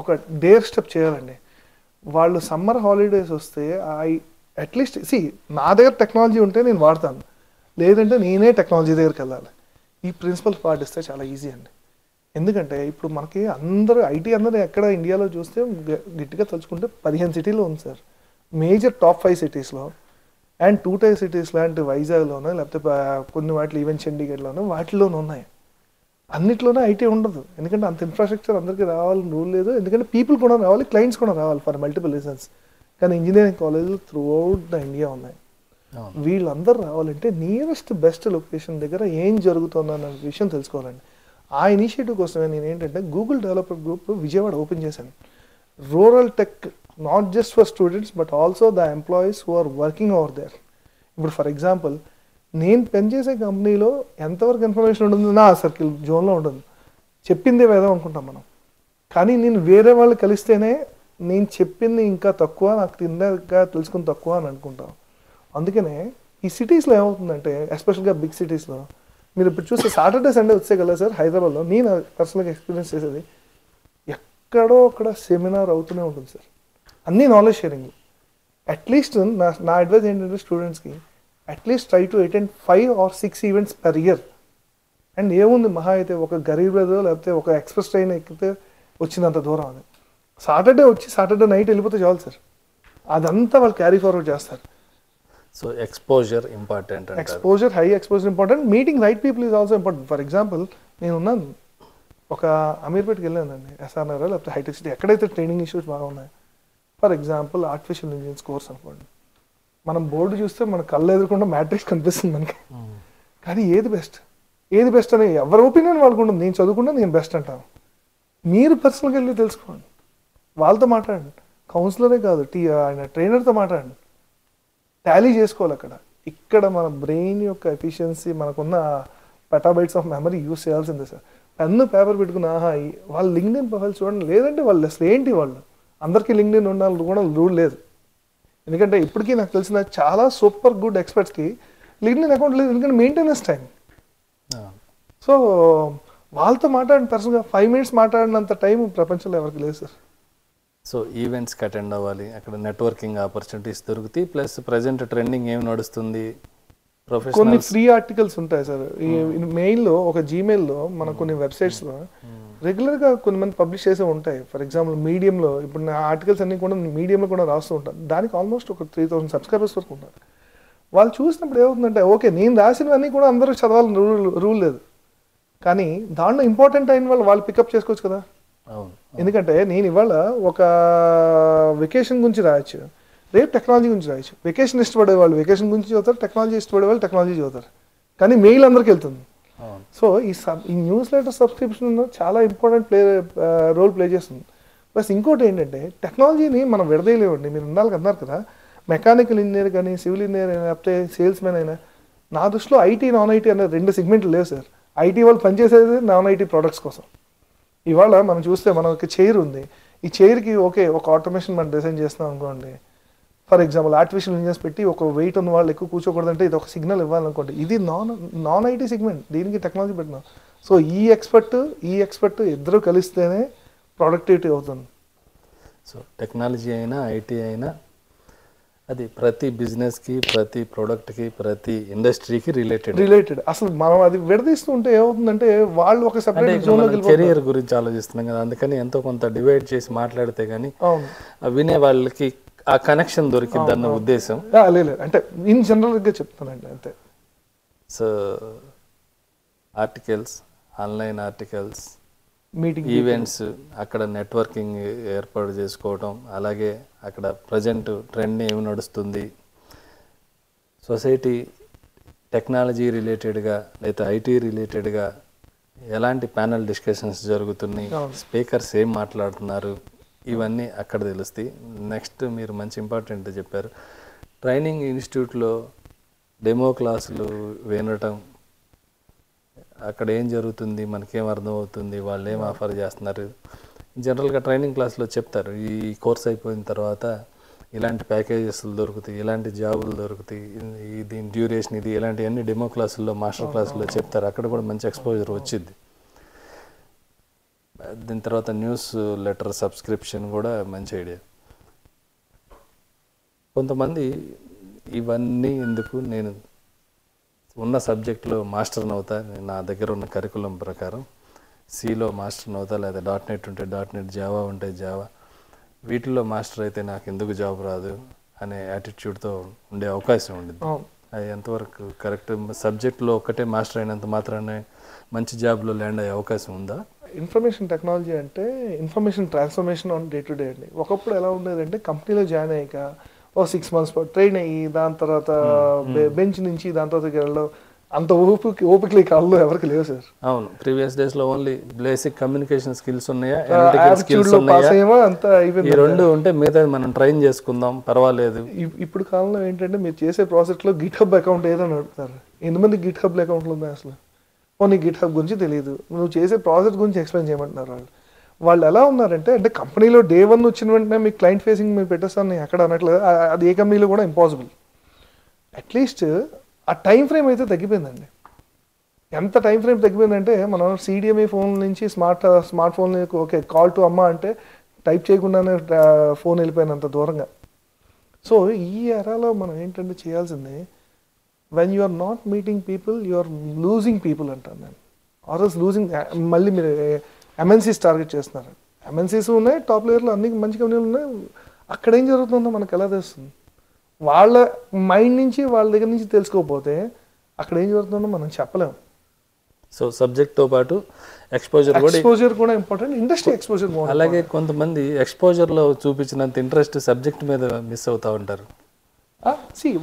ఒక డేర్ స్టెప్ చేయాలండి. వాళ్ళు సమ్మర్ హాలిడేస్ వస్తే అట్లీస్ట్ నా దగ్గర టెక్నాలజీ ఉంటే నేను వాడతాను, లేదంటే నేనే టెక్నాలజీ దగ్గరికి వెళ్ళాలి. ఈ ప్రిన్సిపల్ పాటిస్తే చాలా ఈజీ అండి. ఎందుకంటే ఇప్పుడు మనకి అందరూ ఐటీ అందరూ ఎక్కడ ఇండియాలో చూస్తే గట్టిగా తలుచుకుంటే 15 సిటీలో ఉంది సార్. మేజర్ టాప్ 5 సిటీస్లో అండ్ 2 టైర్ సిటీస్ లాంటి వైజాగ్లోనో లేకపోతే కొన్ని వాటిలో ఈవెన్ చండీగఢ్లోనో వాటిలోనూ ఉన్నాయి. అన్నిట్లోనే ఐటీ ఉండదు, ఎందుకంటే అంత ఇన్ఫ్రాస్ట్రక్చర్ అందరికీ రావాలని రూల్ లేదు. ఎందుకంటే పీపుల్ కూడా రావాలి, క్లయింట్స్ కూడా రావాలి ఫర్ మల్టిపుల్ రీజన్స్. కానీ ఇంజనీరింగ్ కాలేజీలు త్రూ అవుట్ ద ఇండియా ఉన్నాయి. వీళ్ళందరూ రావాలంటే నియరెస్ట్ బెస్ట్ లొకేషన్ దగ్గర ఏం జరుగుతుందన్న విషయం తెలుసుకోవాలండి. ఆ ఇనిషియేటివ్ కోసమే నేను ఏంటంటే Google developer group Vijayawada open చేశాను. Rural tech not just for students but also the employees who are working over there. ఇప్పుడు ఫర్ ఎగ్జాంపుల్ నేను పనిచేసే కంపెనీలో ఎంతవరకు ఇన్ఫర్మేషన్ ఉంటుంది నా సర్కిల్ జోన్లో ఉంటుంది, చెప్పిందే వేదం అనుకుంటాం మనం. కానీ నేను వేరే వాళ్ళు కలిస్తేనే నేను చెప్పింది ఇంకా తక్కువ, నాకు తిన్నగా తెలుసుకుని తక్కువ అని అనుకుంటాం. అందుకనే ఈ సిటీస్లో ఏమవుతుందంటే ఎస్పెషల్గా బిగ్ సిటీస్లో మీరు ఇప్పుడు చూస్తే సాటర్డే సండే వచ్చే కదా సార్, హైదరాబాద్లో నేను పర్సనల్గా ఎక్స్పీరియన్స్ చేసేది ఎక్కడో అక్కడ సెమినార్ అవుతూనే ఉంటుంది సార్, అన్నీ నాలెడ్జ్ షేరింగ్. అట్లీస్ట్ నా అడ్వైజ్ ఏంటంటే స్టూడెంట్స్కి at least try to attend 5 or 6 events per year. And ఏముంది మహా అయితే ఒక గరీబ్ ఏదో లేకపోతే ఒక ఎక్స్ప్రెస్ ట్రైన్ ఎక్కితే వచ్చినంత దూరం. అది సాటర్డే వచ్చి సాటర్డే నైట్ వెళ్ళిపోతే చాలు సార్, అదంతా వాళ్ళు క్యారీ ఫార్వర్డ్ చేస్తారు. So exposure important, exposure, high exposure important. Meeting right people is also important. For example నేను ఉన్నాను ఒక అమీర్పేట్కి వెళ్ళానండి, ఎస్ఆర్ఆర్ లేకపోతే హైటెక్ సిటీ, ఎక్కడైతే ట్రైనింగ్ ఇష్యూస్ బాగా ఉన్నాయి. For example artificial intelligence course అనుకోండి, మనం బోర్డు చూస్తే మన కళ్ళు ఎదురకుండా మ్యాట్రిక్స్ కనిపిస్తుంది మనకి. కానీ ఏది బెస్ట్ అని ఎవరి ఒపీనియన్ వాళ్ళకు ఉంటుంది. నేను చదువుకుంటే నేను బెస్ట్ అంటాను. మీరు పర్సనల్గా వెళ్ళి తెలుసుకోండి, వాళ్ళతో మాట్లాడండి. కౌన్సిలరే కాదు, ఆయన ట్రైనర్తో మాట్లాడండి, టాలీ చేసుకోవాలి అక్కడ. ఇక్కడ మన బ్రెయిన్ యొక్క ఎఫిషియన్సీ, మనకున్న పెటాబైట్స్ ఆఫ్ మెమరీ యూస్ చేయాల్సిందే సార్. పెన్ను పేపర్ పెట్టుకుని వాళ్ళు లింక్డ్ఇన్ ప్రొఫైల్ చూడండి, లేదంటే వాళ్ళు అసలు ఏంటి వాళ్ళు అందరికీ లింక్డ్ఇన్ ఉండాలి కూడా రూల్ లేదు. ఎందుకంటే ఇప్పటికీ నాకు తెలిసిన చాలా సూపర్ గుడ్ ఎక్స్పర్ట్స్కి లింక్డ్ఇన్ అకౌంట్ లేదు, ఎందుకంటే మెయింటెనెన్స్ టైం. సో వాళ్ళతో మాట్లాడిన పర్సన్గా 5 minutes మాట్లాడినంత టైం ప్రపంచంలో ఎవరికి లేదు సార్. సో ఈవెంట్స్కి అటెండ్ అవ్వాలి, అక్కడ నెట్వర్కింగ్ ఆపర్చునిటీస్ దొరుకుతాయి. ప్లస్ ప్రజెంట్ ట్రెండింగ్ ఏం నడుస్తుంది, కొన్ని ఫ్రీ ఆర్టికల్స్ ఉంటాయి సార్. ఈ మెయిల్లో ఒక జీమెయిల్లో మన కొన్ని వెబ్సైట్స్లో రెగ్యులర్గా కొన్ని మంది పబ్లిష్ చేసే ఉంటాయి. ఫర్ ఎగ్జాంపుల్ మీడియంలో ఇప్పుడు నా ఆర్టికల్స్ అన్నీ కూడా మీడియంలో కూడా రాస్తూ ఉంటాను. దానికి ఆల్మోస్ట్ ఒక 3000 సబ్స్క్రైబర్స్ వరకు ఉంటారు. వాళ్ళు చూసినప్పుడు ఏమవుతుందంటే ఓకే నేను రాసినవన్నీ కూడా అందరూ చదవాలని రూల్ లేదు, కానీ దాంట్లో ఇంపార్టెంట్ అయిన వాళ్ళు పికప్ చేసుకోవచ్చు కదా. ఎందుకంటే నేను ఇవాళ ఒక వెకేషన్ గురించి రాయొచ్చు, రేపు టెక్నాలజీ గురించి రాయొచ్చు. వెకేషన్ ఇష్టపడే వాళ్ళు వెకేషన్ గురించి చదువుతారు, టెక్నాలజీ ఇష్టపడే వాళ్ళు టెక్నాలజీ చదువుతారు, కానీ మెయిల్ అందరికి వెళ్తుంది. సో ఈ న్యూస్ లెటర్ సబ్స్క్రిప్షన్ చాలా ఇంపార్టెంట్ రోల్ ప్లే చేస్తుంది. ప్లస్ ఇంకోటి ఏంటంటే టెక్నాలజీని మనం విడదీయలేమండి. మీరు అన్నారు కదా, మెకానికల్ ఇంజనీర్ కానీ సివిల్ ఇంజనీర్ అయినా లేకపోతే సేల్స్ మ్యాన్ అయినా, నా దృష్టిలో ఐటీ నాన్ ఐటీ అనే 2 సెగ్మెంట్లు లేవు సార్. ఐటీ వాళ్ళు పనిచేసేది నాన్ ఐటీ ప్రోడక్ట్స్ కోసం. ఇవాళ మనం చూస్తే మనకి చైర్ ఉంది, ఈ చైర్కి ఓకే ఒక ఆటోమేషన్ మనం డిజైన్ చేస్తున్నాం అనుకోండి. ఫర్ ఎగ్జాంపుల్ ఆర్టిఫిషియల్ ఇంజనీర్స్ పెట్టి ఒక వెయిట్ ఉన్న వాళ్ళు ఎక్కువ కూర్చోకూడదంటే ఇది ఒక సిగ్నల్ ఇవ్వాలనుకోండి. ఇది నాన్ ఐటీ సెగ్మెంట్, దీనికి టెక్నాలజీ పెట్టినాం. సో ఈ ఎక్స్పర్ట్ ఇద్దరు కలిస్తేనే ప్రొడక్టివిటీ అవుతుంది. సో టెక్నాలజీ అయినా ఐటీ అయినా అది ప్రతి బిజినెస్కి, ప్రతి ప్రోడక్ట్కి, ప్రతి ఇండస్ట్రీకి రిలేటెడ్. అసలు మనం అది విడదీస్తూ ఉంటే ఏమవుతుందంటే వాళ్ళు ఒక సెపరేట్ జోన్లోకి కెరియర్ గురించి ఆలోచిస్తున్నాం కదా, అందుకని ఎంతో కొంత డివైడ్ చేసి మాట్లాడితే కానీ వినే వాళ్ళకి ఆ కనెక్షన్ దొరికింది అన్న ఉద్దేశం. లేదు అంటే ఇన్ జనరల్గా చెప్తానండి అంతే. So articles, online articles, meeting, events, అక్కడ నెట్వర్కింగ్ ఏర్పాటు చేసుకోవటం, అలాగే అక్కడ ప్రజెంట్ ట్రెండ్ ఏమి నడుస్తుంది, సొసైటీ టెక్నాలజీ రిలేటెడ్గా లేదా ఐటీ రిలేటెడ్గా ఎలాంటి ప్యానల్ డిస్కషన్స్ జరుగుతున్నాయి, స్పీకర్స్ ఏం మాట్లాడుతున్నారు, ఇవన్నీ అక్కడ తెలుస్తాయి. నెక్స్ట్ మీరు మంచి ఇంపార్టెంట్ చెప్పారు, ట్రైనింగ్ ఇన్స్టిట్యూట్లో డెమో క్లాసులు వినటం, అక్కడ ఏం జరుగుతుంది, మనకేం అర్థమవుతుంది, వాళ్ళు ఏం ఆఫర్ చేస్తున్నారు, జనరల్గా ట్రైనింగ్ క్లాస్లో చెప్తారు. ఈ కోర్స్ అయిపోయిన తర్వాత ఇలాంటి ప్యాకేజెస్లు దొరుకుతాయి, ఇలాంటి జాబులు దొరుకుతాయి, దీని డ్యూరేషన్ ఇది, ఇలాంటివన్నీ డెమో క్లాసుల్లో మాస్టర్ క్లాసుల్లో చెప్తారు. అక్కడ కూడా మంచి ఎక్స్పోజర్ వచ్చింది. దీని తర్వాత న్యూస్ లెటర్ సబ్స్క్రిప్షన్ కూడా మంచి ఐడియా. కొంతమంది ఇవన్నీ ఎందుకు, నేను ఉన్న సబ్జెక్ట్లో మాస్టర్ని అవుతా, నా దగ్గర ఉన్న కరికులం ప్రకారం సిలో మాస్టర్ని అవుతా, లేదా .NET ఉంటే .NET, జావా ఉంటే జావా, వీటిల్లో మాస్టర్ అయితే నాకు ఎందుకు జాబ్ రాదు అనే యాటిట్యూడ్తో ఉండే అవకాశం ఉండింది. అది ఎంతవరకు కరెక్ట్? సబ్జెక్ట్లో ఒక్కటే మాస్టర్ అయినంత మాత్రానే మంచి జాబ్లో ల్యాండ్ అయ్యే అవకాశం ఉందా? ఇన్ఫర్మేషన్ టెక్నాలజీ అంటే information transformation on day to day అండి. ఒకప్పుడు ఎలా ఉండేదంటే కంపెనీలో జాయిన్ అయ్యాక 6 months ట్రైన్ అయ్యి దాని తర్వాత బెంచ్ నుంచి దాని తర్వాత వెళ్ళడం అంత ఓపికలు కాళ్ళు ఎవరికి లేవు సార్. అవును, ప్రీవియస్ డేస్లో ఓన్లీ బేసిక్ కమ్యూనికేషన్ స్కిల్స్ ఉన్నాయా, ఈ రెండు ఉంటే మిగతా మనం ట్రైన్ చేసుకుందాం పర్వాలేదు. ఇప్పుడు కాలంలో ఏంటంటే మీరు చేసే ప్రాజెక్ట్లో గిట్ హబ్ అకౌంట్ ఏదని అడుగుతారు. ఎంతమంది గిట్ హబ్ అకౌంట్లు ఉన్నాయి అసలు? నీకు గిట్ హబ్ గురించి తెలియదు, నువ్వు చేసే ప్రాజెక్ట్ గురించి ఎక్స్ప్లెయిన్ చేయమంటున్నారు. వాళ్ళు ఎలా ఉన్నారంటే కంపెనీలో డే 1 వచ్చిన వెంటనే మీకు క్లయింట్ ఫేసింగ్ మీరు పెట్టేస్తాను ఎక్కడ అనట్లేదు. అది ఏ కంపెనీలో కూడా ఇంపాసిబుల్. అట్లీస్ట్ ఆ టైం ఫ్రేమ్ అయితే తగ్గిపోయిందండి. ఎంత టైం ఫ్రేమ్ తగ్గిపోయిందంటే మనం CDMA ఫోన్ నుంచి smart phone okay call to అమ్మ అంటే టైప్ చేయకుండానే ఫోన్ వెళ్ళిపోయినంత దూరంగా. సో ఈ ఎరాలో మనం ఏంటంటే చేయాల్సింది, when you are not meeting people you are losing people అంటాను నేను. Or else losing. మళ్ళీ మీరు MNCs టార్గెట్ చేస్తున్నారు. MNCs ఉన్నాయి, టాప్ లేయర్లో అన్ని మంచి కంపెనీలు ఉన్నాయి. అక్కడ ఏం జరుగుతుందో మనకు ఎలా తెలుస్తుంది? వాళ్ళ మైండ్ నుంచి వాళ్ళ దగ్గర నుంచి తెలుసుకోకపోతే అక్కడ ఏం జరుగుతుందో మనం చెప్పలేము. సో సబ్జెక్ట్తో పాటు ఎక్స్పోజర్ కూడా ఇంపార్టెంట్, ఇండస్ట్రీ ఎక్స్పోజర్. అలాగే కొంతమంది ఎక్స్పోజర్లో చూపించినంత ఇంట్రెస్ట్ సబ్జెక్ట్ మీద మిస్ అవుతూ ఉంటారు.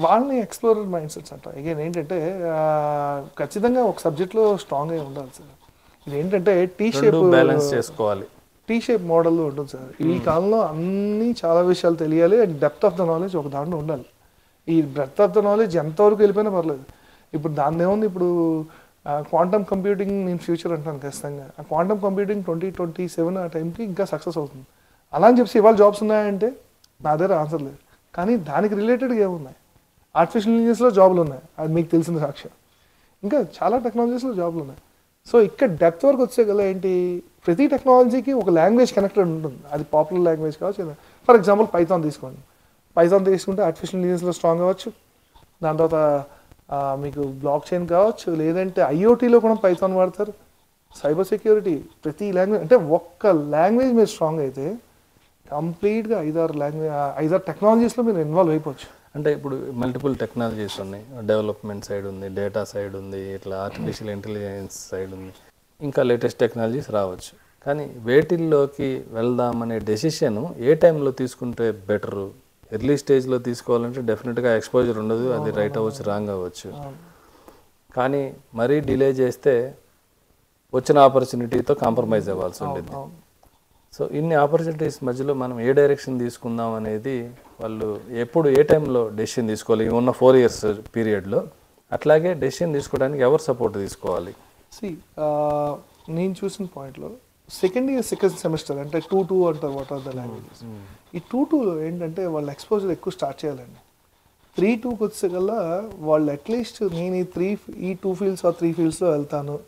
వాళ్ళని ఎక్స్ప్లోరర్ మైండ్ సెట్స్ అంటారు. అగైన్ ఏంటంటే ఖచ్చితంగా ఒక సబ్జెక్ట్లో స్ట్రాంగ్ అయి ఉండాలి సార్. ఇది ఏంటంటే టీ షేప్ బ్యాలెన్స్ చేసుకోవాలి. టీ షేప్ మోడల్లో ఉంటుంది సార్. ఈ కాలంలో అన్ని చాలా విషయాలు తెలియాలి and depth of the knowledge ఒక దాంట్లో ఉండాలి. ఈ బ్రెడ్త్ ఆఫ్ ద నాలెడ్జ్ ఎంతవరకు వెళ్ళిపోయినా పర్లేదు. ఇప్పుడు దాన్ని ఏముంది, ఇప్పుడు క్వాంటమ్ కంప్యూటింగ్ నేను ఫ్యూచర్ అంటాను ఖచ్చితంగా. ఆ క్వాంటమ్ కంప్యూటింగ్ 2027 ఆ టైంకి ఇంకా సక్సెస్ అవుతుంది. అలా అని చెప్పి ఇవాళ జాబ్స్ ఉన్నాయంటే నా దగ్గర ఆన్సర్ లేదు. కానీ దానికి రిలేటెడ్గా ఏమున్నాయి? ఆర్టిఫిషియల్ ఇంటెలిజెన్స్లో జాబులు ఉన్నాయి, అది మీకు తెలిసిన సాక్ష్యం. ఇంకా చాలా టెక్నాలజీస్లో జాబులు ఉన్నాయి. సో ఇక్కడ డెప్త్ వరకు వచ్చే గల ఏంటి, ప్రతి టెక్నాలజీకి ఒక లాంగ్వేజ్ కనెక్టెడ్ ఉంటుంది. అది పాపులర్ లాంగ్వేజ్ కావచ్చు. ఫర్ ఎగ్జాంపుల్ పైథాన్ తీసుకోండి. పైథాన్ తీసుకుంటే ఆర్టిఫిషియల్ ఇంటెలిజెన్స్లో స్ట్రాంగ్ అవ్వచ్చు. దాని తర్వాత మీకు బ్లాక్ చైన్ కావచ్చు, లేదంటే IoTలో కూడా పైథాన్ వాడతారు. సైబర్ సెక్యూరిటీ, ప్రతి లాంగ్వేజ్ అంటే ఒక్క లాంగ్వేజ్ మీరు స్ట్రాంగ్ అయితే కంప్లీట్గా 5-6 టెక్నాలజీస్లో మీరు ఇన్వాల్వ్ అయిపోవచ్చు. అంటే ఇప్పుడు మల్టిపుల్ టెక్నాలజీస్ ఉన్నాయి. డెవలప్మెంట్ సైడ్ ఉంది, డేటా సైడ్ ఉంది, ఇట్లా ఆర్టిఫిషియల్ ఇంటెలిజెన్స్ సైడ్ ఉంది, ఇంకా లేటెస్ట్ టెక్నాలజీస్ రావచ్చు. కానీ వేటిల్లోకి వెళ్దామనే డెసిషన్ ఏ టైంలో తీసుకుంటే బెటరు? ఎర్లీ స్టేజ్లో తీసుకోవాలంటే డెఫినెట్గా ఎక్స్పోజర్ ఉండదు, అది రైట్ అవ్వచ్చు, రాంగ్ అవ్వచ్చు. కానీ మరీ డిలే చేస్తే వచ్చిన ఆపర్చునిటీతో కాంప్రమైజ్ అవ్వాల్సి ఉంటుంది. సో ఇన్ని ఆపర్చునిటీస్ మధ్యలో మనం ఏ డైరెక్షన్ తీసుకుందాం అనేది వాళ్ళు ఎప్పుడు ఏ టైంలో డెసిషన్ తీసుకోవాలి ఉన్న 4 years పీరియడ్లో? అట్లాగే డెసిషన్ తీసుకోవడానికి ఎవరు సపోర్ట్ తీసుకోవాలి? నేను చూసిన పాయింట్లో సెకండ్ సెమిస్టర్ అంటే 2-2 అంటారు వాట్ ఆర్ ద లాంగ్వేజెస్. ఈ 2-2లో ఏంటంటే వాళ్ళ ఎక్స్పోజర్ ఎక్కువ స్టార్ట్ చేయాలండి. 3-2కి వచ్చేకల్లా వాళ్ళు అట్లీస్ట్ నేను ఈ 2 fields ఆ 3 fieldsలో వెళ్తాను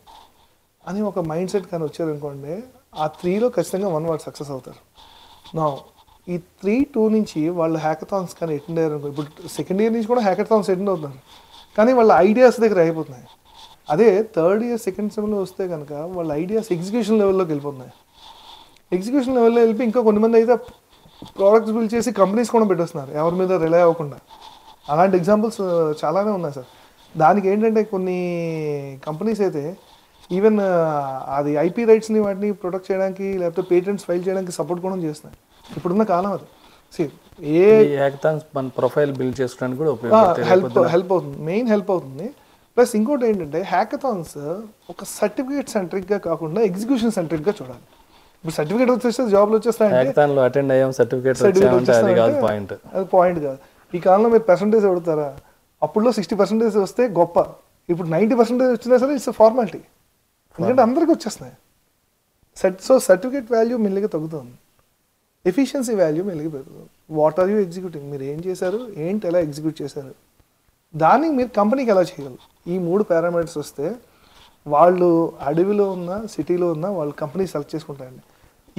అని ఒక మైండ్ సెట్ కానీ వచ్చారనుకోండి, ఆ 3లో ఖచ్చితంగా 1 వాళ్ళు సక్సెస్ అవుతారు. నా ఈ 3-2 నుంచి వాళ్ళు హ్యాకథాన్స్ కానీ అటెండ్ అయ్యారు అనుకో. ఇప్పుడు సెకండ్ ఇయర్ నుంచి కూడా హ్యాకథాన్స్ అటెండ్ అవుతున్నారు, కానీ వాళ్ళ ఐడియాస్ దగ్గర అయిపోతున్నాయి. అదే థర్డ్ ఇయర్ సెకండ్ సెమ్లో వస్తే కనుక వాళ్ళ ఐడియాస్ ఎగ్జిక్యూషన్ లెవెల్లోకి వెళ్ళిపోతున్నాయి. ఎగ్జిక్యూషన్ లెవెల్లో వెళ్ళి ఇంకా కొంతమంది అయితే ప్రోడక్ట్స్ బిల్డ్ చేసి కంపెనీస్ కూడా పెట్టేస్తున్నారు ఎవరి మీద రిలై అవ్వకుండా. అలాంటి ఎగ్జాంపుల్స్ చాలానే ఉన్నాయి సార్. దానికి ఏంటంటే కొన్ని కంపెనీస్ అయితే ఈవెన్ అది IP రైట్స్ని వాటిని ప్రొటెక్ట్ చేయడానికి లేకపోతే పేటెంట్స్ ఫైల్ చేయడానికి సపోర్ట్ కూడా చేస్తున్నాయి. ఇప్పుడున్న కాలం అది. మన ప్రొఫైల్ బిల్డ్ చేసుకోవడానికి కూడా హెల్ప్ అవుతుంది, మెయిన్ హెల్ప్ అవుతుంది. ప్లస్ ఇంకోటి ఏంటంటే హ్యాకథాన్స్ ఒక సర్టిఫికేట్ సెంట్రిక్గా కాకుండా ఎగ్జిక్యూషన్ సెంట్రిక్గా చూడాలి. ఇప్పుడు సర్టిఫికేట్ వచ్చేస్తే జాబ్లు వచ్చేస్తాయంటే అటెండ్ అయ్యాం సర్టిఫికేట్ అది పాయింట్ కాదు. ఈ కాలంలో మీరు పర్సంటేజ్ అడుగుతారా? అప్పుడులో 60% వస్తే గొప్ప, ఇప్పుడు 90% వచ్చినా సరే ఇట్స్ ఫార్మాలిటీ, ఎందుకంటే అందరికీ వచ్చేస్తున్నాయి. సో సర్టిఫికేట్ వాల్యూ మెల్లిగా తగ్గుతుంది, ఎఫిషియన్సీ వాల్యూ మెల్లిగా పెరుగుతుంది. వాట్ ఆర్ యూ ఎగ్జిక్యూటింగ్, మీరు ఏం చేశారు, ఏంటి, ఎలా ఎగ్జిక్యూట్ చేశారు, దానికి మీరు కంపెనీకి ఎలా చేయగలరు. ఈ 3 పారామీటర్స్ వస్తే వాళ్ళు అడవిలో ఉన్న సిటీలో ఉన్న వాళ్ళు కంపెనీ సెలెక్ట్ చేసుకుంటారండి.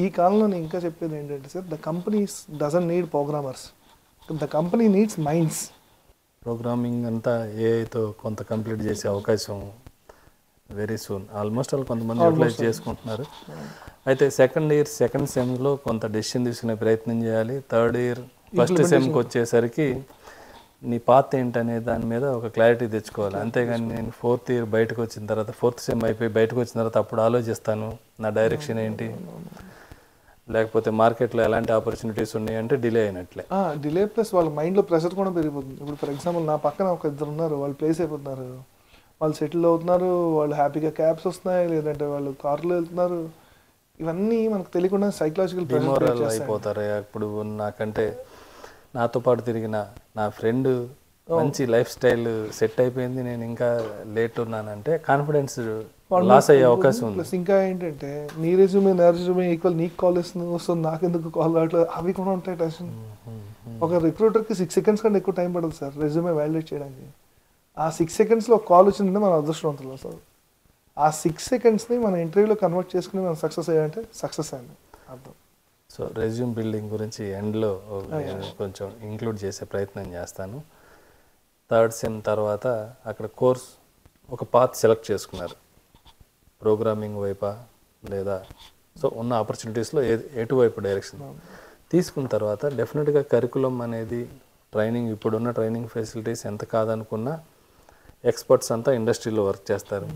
ఈ కాలంలో నేను ఇంకా చెప్పేది ఏంటంటే sir, the companies doesn't need programmers, the company needs minds. Programming అంతా ఏఐతో కొంత కంప్లీట్ చేసే అవకాశం వెరీ సూన్, ఆల్మోస్ట్ వాళ్ళు కొంతమంది యూటిలైజ్ చేసుకుంటున్నారు. అయితే సెకండ్ ఇయర్ సెకండ్ సెమ్లో కొంత డెసిషన్ తీసుకునే ప్రయత్నం చేయాలి. థర్డ్ ఇయర్ ఫస్ట్ సెమ్కి వచ్చేసరికి నీ పాత్ ఏంటనే దాని మీద ఒక క్లారిటీ తెచ్చుకోవాలి. అంతేగాని నేను ఫోర్త్ ఇయర్ బయటకు వచ్చిన తర్వాత, ఫోర్త్ సెమ్ అయిపోయి బయటకు వచ్చిన తర్వాత అప్పుడు ఆలోచిస్తాను నా డైరెక్షన్ ఏంటి, లేకపోతే మార్కెట్లో ఎలాంటి ఆపర్చునిటీస్ ఉన్నాయి అంటే డిలే అయినట్లే. డిలే ప్లస్ వాళ్ళ మైండ్లో ప్రెషర్ కూడా పెరిగిపోతుంది. ఇప్పుడు ఫర్ ఎగ్జాంపుల్ నా పక్కన ఒక ఇద్దరు ఉన్నారు, వాళ్ళు ప్లేస్ అయిపోతున్నారు, వాళ్ళు సెటిల్ అవుతున్నారు, వాళ్ళు హ్యాపీగా క్యాబ్స్ వస్తున్నాయి, లేదంటే వాళ్ళు కార్లో వెళ్తున్నారు. ఇవన్నీ మనకు తెలియకుండా సైకలాజికల్ డిమోరల్ అయిపోతారు. ఇప్పుడు నాకంటే నాతో పాటు తిరిగిన నా ఫ్రెండ్ మంచి లైఫ్ స్టైల్ సెట్ అయిపోయింది, నేను ఇంకా లేట్ ఉన్నానంటే కాన్ఫిడెన్స్ లాస్ అయ్యే అవకాశం ఉంది. ప్లస్ ఇంకా ఏంటంటే నీ రెజ్యూమే నా రెజ్యూమే ఈక్వల్, నీకు కాల్ వస్తుంది నాకెందుకు కాల్ రావట్లేదు, అవి కూడా ఉంటాయి టెన్షన్. ఒక రిక్రూటర్కి 6 seconds కంటే ఎక్కువ టైం పడదు సార్ రెజ్యూమే వాలిడేట్ చేయడానికి. ఆ 6 secondsలో కాల్ వచ్చిందంటే మన అదృష్టవంతులు సార్. ఆ 6 secondsని మన ఇంటర్వ్యూలో కన్వర్ట్ చేసుకుని మనం సక్సెస్ అయ్యామంటే సక్సెస్ అయ్యింది అర్థం. సో రెజ్యూమ్ బిల్డింగ్ గురించి ఎండ్లో కొంచెం ఇంక్లూడ్ చేసే ప్రయత్నం చేస్తాను. థర్డ్ సెమ్ తర్వాత అక్కడ కోర్స్ ఒక పాత్ సెలెక్ట్ చేసుకున్నారు, ప్రోగ్రామింగ్ వైపా లేదా సో ఉన్న ఆపర్చునిటీస్లో ఎటువైపు డైరెక్షన్ తీసుకున్న తర్వాత డెఫినెట్గా కరికులం అనేది ట్రైనింగ్, ఇప్పుడున్న ట్రైనింగ్ ఫెసిలిటీస్ ఎంత కాదనుకున్నా ఎక్స్పర్ట్స్ అంతా ఇండస్ట్రీలో వర్క్ చేస్తారు.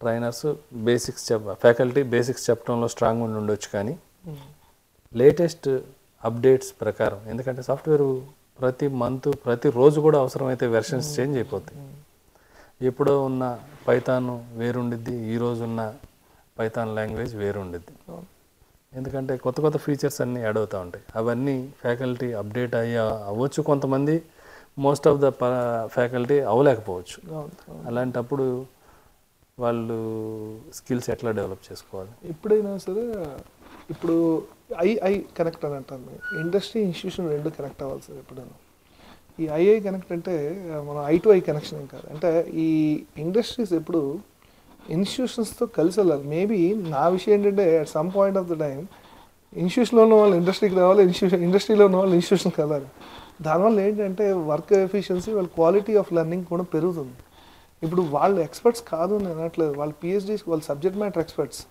ట్రైనర్స్ బేసిక్స్ ఫ్యాకల్టీ బేసిక్స్ చెప్పడంలో స్ట్రాంగ్ ఉండి ఉండొచ్చు, కానీ లేటెస్ట్ అప్డేట్స్ ప్రకారం, ఎందుకంటే సాఫ్ట్వేర్ ప్రతి మంత్ ప్రతి రోజు కూడా అవసరమైతే వెర్షన్స్ చేంజ్ అయిపోతాయి. ఎప్పుడో ఉన్న పైథాన్ వేరుండిద్ది, ఈరోజు ఉన్న పైథాన్ లాంగ్వేజ్ వేరుండిద్ది, ఎందుకంటే కొత్త కొత్త ఫీచర్స్ అన్నీ యాడ్ అవుతూ ఉంటాయి. అవన్నీ ఫ్యాకల్టీ అప్డేట్ అవ్వచ్చు, కొంతమంది మోస్ట్ ఆఫ్ ద ఫ్యాకల్టీ అవ్వలేకపోవచ్చు. అలాంటప్పుడు వాళ్ళు స్కిల్స్ ఎట్లా డెవలప్ చేసుకోవాలి? ఎప్పుడైనా సరే ఇప్పుడు ఐ కనెక్ట్ అని అంటాను, ఇండస్ట్రీ ఇన్స్టిట్యూషన్ రెండు కనెక్ట్ అవ్వాలి సార్ ఎప్పుడైనా. ఈ ఐ కనెక్ట్ అంటే మనం ఐ టు ఐ కనెక్షన్ ఏం కాదు, అంటే ఈ ఇండస్ట్రీస్ ఎప్పుడు ఇన్స్టిట్యూషన్స్తో కలిసి వెళ్ళాలి. మేబీ నా విషయం ఏంటంటే at some point of the time ఇన్స్టిట్యూషన్లో ఉన్న వాళ్ళు ఇండస్ట్రీకి రావాలి, ఇండస్ట్రీలో ఉన్న వాళ్ళు ఇన్స్టిట్యూషన్కి వెళ్ళాలి. దానివల్ల ఏంటంటే వర్క్ ఎఫిషియన్సీ, వాళ్ళ క్వాలిటీ ఆఫ్ లెర్నింగ్ కూడా పెరుగుతుంది. ఇప్పుడు వాళ్ళు ఎక్స్పర్ట్స్ కాదు అని అనట్లేదు, వాళ్ళు పిహెచ్డీస్, వాళ్ళు సబ్జెక్ట్ మ్యాటర్ ఎక్స్పర్ట్స్,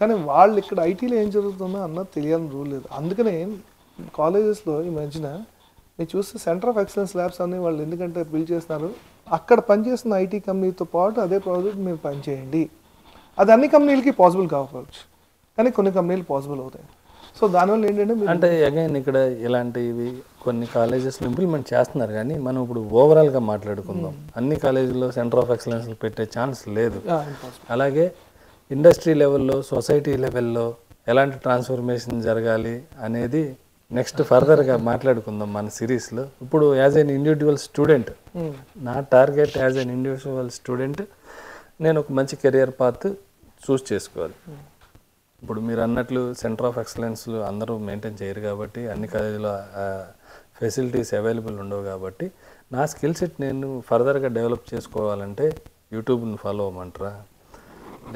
కానీ వాళ్ళు ఇక్కడ ఐటీలో ఏం జరుగుతుందో అన్నది తెలియాలని రూల్ లేదు. అందుకనే కాలేజెస్లో ఈ మధ్యన మీరు చూస్తే సెంటర్ ఆఫ్ ఎక్సలెన్స్ ల్యాబ్స్ అని వాళ్ళు ఎందుకంటే బిల్డ్ చేస్తున్నారు, అక్కడ పనిచేస్తున్న ఐటీ కంపెనీతో పాటు అదే ప్రాజెక్ట్ మీరు పనిచేయండి. అది అన్ని కంపెనీలకి పాసిబుల్ కావచ్చు, కానీ కొన్ని కంపెనీలు పాసిబుల్ అవుతాయి. సో దానివల్ల ఏంటంటే అంటే అగైన్ ఇక్కడ ఇలాంటివి కొన్ని కాలేజెస్లో ఇంప్లిమెంట్ చేస్తున్నారు, కానీ మనం ఇప్పుడు ఓవరాల్గా మాట్లాడుకుందాం. అన్ని కాలేజీల్లో సెంటర్ ఆఫ్ ఎక్సలెన్స్ పెట్టే ఛాన్స్ లేదు. అలాగే ఇండస్ట్రీ లెవెల్లో, సొసైటీ లెవెల్లో ఎలాంటి ట్రాన్స్ఫర్మేషన్ జరగాలి అనేది నెక్స్ట్ ఫర్దర్గా మాట్లాడుకుందాం మన సిరీస్లో. ఇప్పుడు యాజ్ ఎన్ ఇండివిజువల్ స్టూడెంట్, నా target as an individual student, నేను ఒక మంచి కెరియర్ పాత్ చూస్ చేసుకోవాలి. ఇప్పుడు మీరు అన్నట్లు సెంటర్ ఆఫ్ ఎక్సలెన్స్లు అందరూ మెయింటైన్ చేయరు కాబట్టి, అన్ని కాలేజీలో ఫెసిలిటీస్ అవైలబుల్ ఉండవు కాబట్టి, నా స్కిల్ సెట్ నేను ఫర్దర్గా డెవలప్ చేసుకోవాలంటే యూట్యూబ్ని ఫాలో అవ్వమంటారా,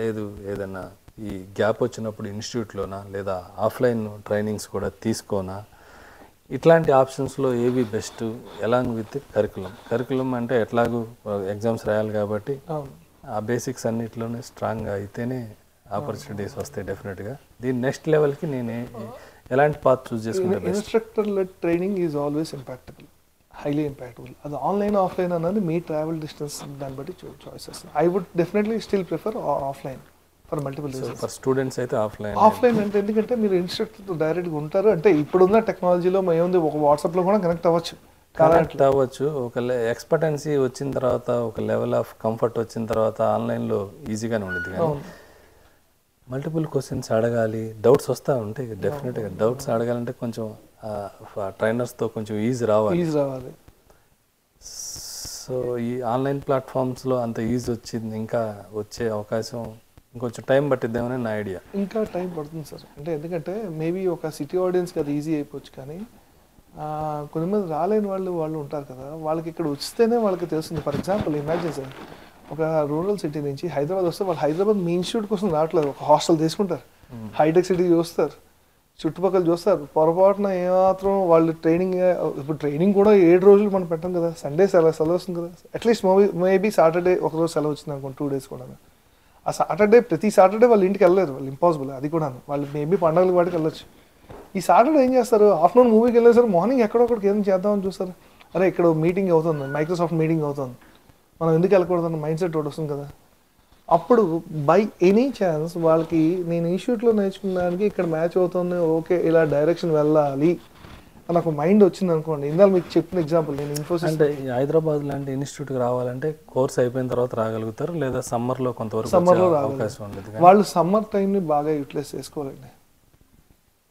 లేదు ఏదన్నా ఈ గ్యాప్ వచ్చినప్పుడు ఇన్స్టిట్యూట్లోనా లేదా ఆఫ్లైన్ ట్రైనింగ్స్ కూడా తీసుకోనా, ఇట్లాంటి ఆప్షన్స్లో ఏవి బెస్ట్ ఎలాంగ్ విత్ కరికులం అంటే ఎట్లాగూ ఎగ్జామ్స్ రాయాలి కాబట్టి ఆ బేసిక్స్ అన్నిట్లోనే స్ట్రాంగ్గా అయితేనే ఆపర్చునిటీస్ వస్తాయి డెఫినెట్గా. దీని నెక్స్ట్ లెవెల్కి నేను ఎలాంటి పాత్ చూస్ చేసుకుంటే instructor led training is always impactable, highly impactable. అది ఆన్లైన్ ఆఫ్లైన్ అన్నది మీ ట్రావెల్ డిస్టెన్స్ దాన్ని బట్టి choices. I would definitely still prefer offline for multiple reasons. For students అయితే ఆఫ్లైన్ అంటే ఎందుకంటే మీరు ఇన్స్ట్రక్టర్తో డైరెక్ట్గా ఉంటారు, అంటే ఇప్పుడున్న టెక్నాలజీలో ఏముంది, ఒక వాట్సాప్లో కూడా కనెక్ట్ అవ్వచ్చు. ఒక ఎక్స్పర్టెన్సీ వచ్చిన తర్వాత, ఒక లెవెల్ ఆఫ్ కంఫర్ట్ వచ్చిన తర్వాత ఆన్లైన్లో ఈజీగానే ఉండేది. కానీ మల్టిపుల్ క్వశ్చన్స్ అడగాలి, డౌట్స్ వస్తూ ఉంటాయి డెఫినెట్గా. డౌట్స్ అడగాలంటే కొంచెం ట్రైనర్స్తో కొంచెం ఈజీ రావాలి. సో ఈ ఆన్లైన్ ప్లాట్ఫామ్స్లో అంత ఈజీ వచ్చింది, ఇంకా వచ్చే అవకాశం ఇంకొంచెం టైం పట్టిద్దామని నా ఐడియా. ఇంకా టైం పడుతుంది సార్. అంటే ఎందుకంటే మేబీ ఒక సిటీ ఆడియన్స్కి అది ఈజీ అయిపోవచ్చు, కానీ కొంతమంది రాలేని వాళ్ళు ఉంటారు కదా, వాళ్ళకి ఇక్కడ వస్తేనే వాళ్ళకి తెలుస్తుంది. ఫర్ ఎగ్జాంపుల్ ఇమాజిన్ సార్, ఒక రూరల్ సిటీ నుంచి హైదరాబాద్ వస్తే వాళ్ళు హైదరాబాద్ మెయిన్ స్ట్రీట్ కోసం రావట్లేదు, ఒక హాస్టల్ తీసుకుంటారు, హైటెక్ సిటీ చూస్తారు, చుట్టుపక్కల చూస్తారు. పొరపాటున ఏమాత్రం వాళ్ళు ట్రైనింగ్, ఇప్పుడు ట్రైనింగ్ కూడా 7 రోజులు మనం పెట్టాం కదా, సండే సెలవు వస్తుంది కదా, అట్లీస్ట్ మేబీ సాటర్డే ఒకరోజు సెలవు వచ్చింది అనుకోండి, 2 days కూడా. ఆ సాటర్డే ప్రతి సాటర్డే వాళ్ళు ఇంటికి వెళ్ళలేరు, వాళ్ళు ఇంపాసిబుల్ అది కూడా. వాళ్ళు మేబీ పండుగల వాటికి వెళ్ళొచ్చు. ఈ సాటర్డే ఏం చేస్తారు, ఆఫ్టర్నూన్ మూవీకి వెళ్ళేసారు, మార్నింగ్ ఎక్కడొక్కడికి ఏం చేద్దామని చూస్తారు. అరే ఇక్కడ మీటింగ్ అవుతుంది, మైక్రోసాఫ్ట్ మీటింగ్ అవుతుంది, మనం ఎందుకు వెళ్ళకూడదు మైండ్ సెట్ ఒకటి వస్తుంది కదా. అప్పుడు బై ఎనీ ఛాన్స్ వాళ్ళకి నేను ఇన్స్టిట్యూట్లో నేర్చుకున్నానికి ఇక్కడ మ్యాచ్ అవుతుంది, ఓకే ఇలా డైరెక్షన్ వెళ్ళాలి అని ఒక మైండ్ వచ్చింది అనుకోండి. ఇందాక మీకు చెప్పిన ఎగ్జాంపుల్, నేను ఇన్ఫోసిస్ అంటే హైదరాబాద్ లాంటి ఇన్స్టిట్యూట్కి రావాలంటే కోర్స్ అయిపోయిన తర్వాత రాగలుగుతారు, లేదా సమ్మర్లో కొంతవరకు సమ్మర్లో అవకాశం ఉండదు. వాళ్ళు సమ్మర్ టైంని బాగా యూటిలైజ్ చేసుకోవాలండి,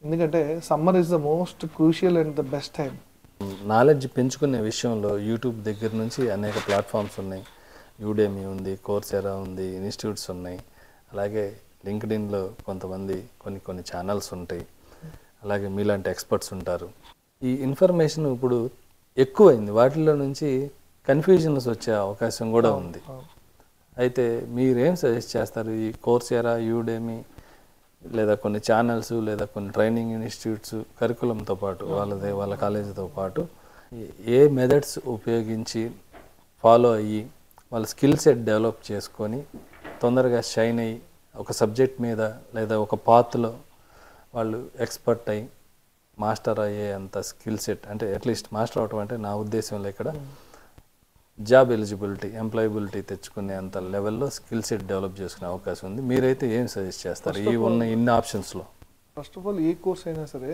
ఎందుకంటే summer is the most crucial and the best time. Knowledge పెంచుకునే విషయంలో యూట్యూబ్ దగ్గర నుంచి అనేక ప్లాట్ఫామ్స్ ఉన్నాయి. యూడెమీ ఉంది, కోర్సెరా ఉంది, ఇన్స్టిట్యూట్స్ ఉన్నాయి. అలాగే లింక్డ్ఇన్లో కొంతమంది కొన్ని ఛానల్స్ ఉంటాయి. అలాగే మీలాంటి ఎక్స్పర్ట్స్ ఉంటారు. ఈ ఇన్ఫర్మేషన్ ఇప్పుడు ఎక్కువైంది, వాటిలో నుంచి కన్ఫ్యూజన్స్ వచ్చే అవకాశం కూడా ఉంది. అయితే మీరేం సజెస్ట్ చేస్తారు? ఈ కోర్సెరా, యూడెమీ లేదా కొన్ని ఛానల్స్ లేదా కొన్ని ట్రైనింగ్ ఇన్స్టిట్యూట్స్ కరికులంతో పాటు వాళ్ళ కాలేజీతో పాటు ఏ మెథడ్స్ ఉపయోగించి ఫాలో అయ్యి వాళ్ళ స్కిల్ సెట్ డెవలప్ చేసుకొని తొందరగా షైన్ అయ్యి ఒక సబ్జెక్ట్ మీద లేదా ఒక పాత్లో వాళ్ళు ఎక్స్పర్ట్ అయ్యి మాస్టర్ అయ్యే అంత స్కిల్ సెట్, అంటే అట్లీస్ట్ మాస్టర్ అవటం అంటే నా ఉద్దేశంలో ఇక్కడ జాబ్ ఎలిజిబిలిటీ, ఎంప్లాయబిలిటీ తెచ్చుకునే అంత లెవెల్లో స్కిల్ సెట్ డెవలప్ చేసుకునే అవకాశం ఉంది. మీరైతే ఏం సజెస్ట్ చేస్తారు ఈ ఉన్న ఇన్ని ఆప్షన్స్లో? First of all A course అయినా సరే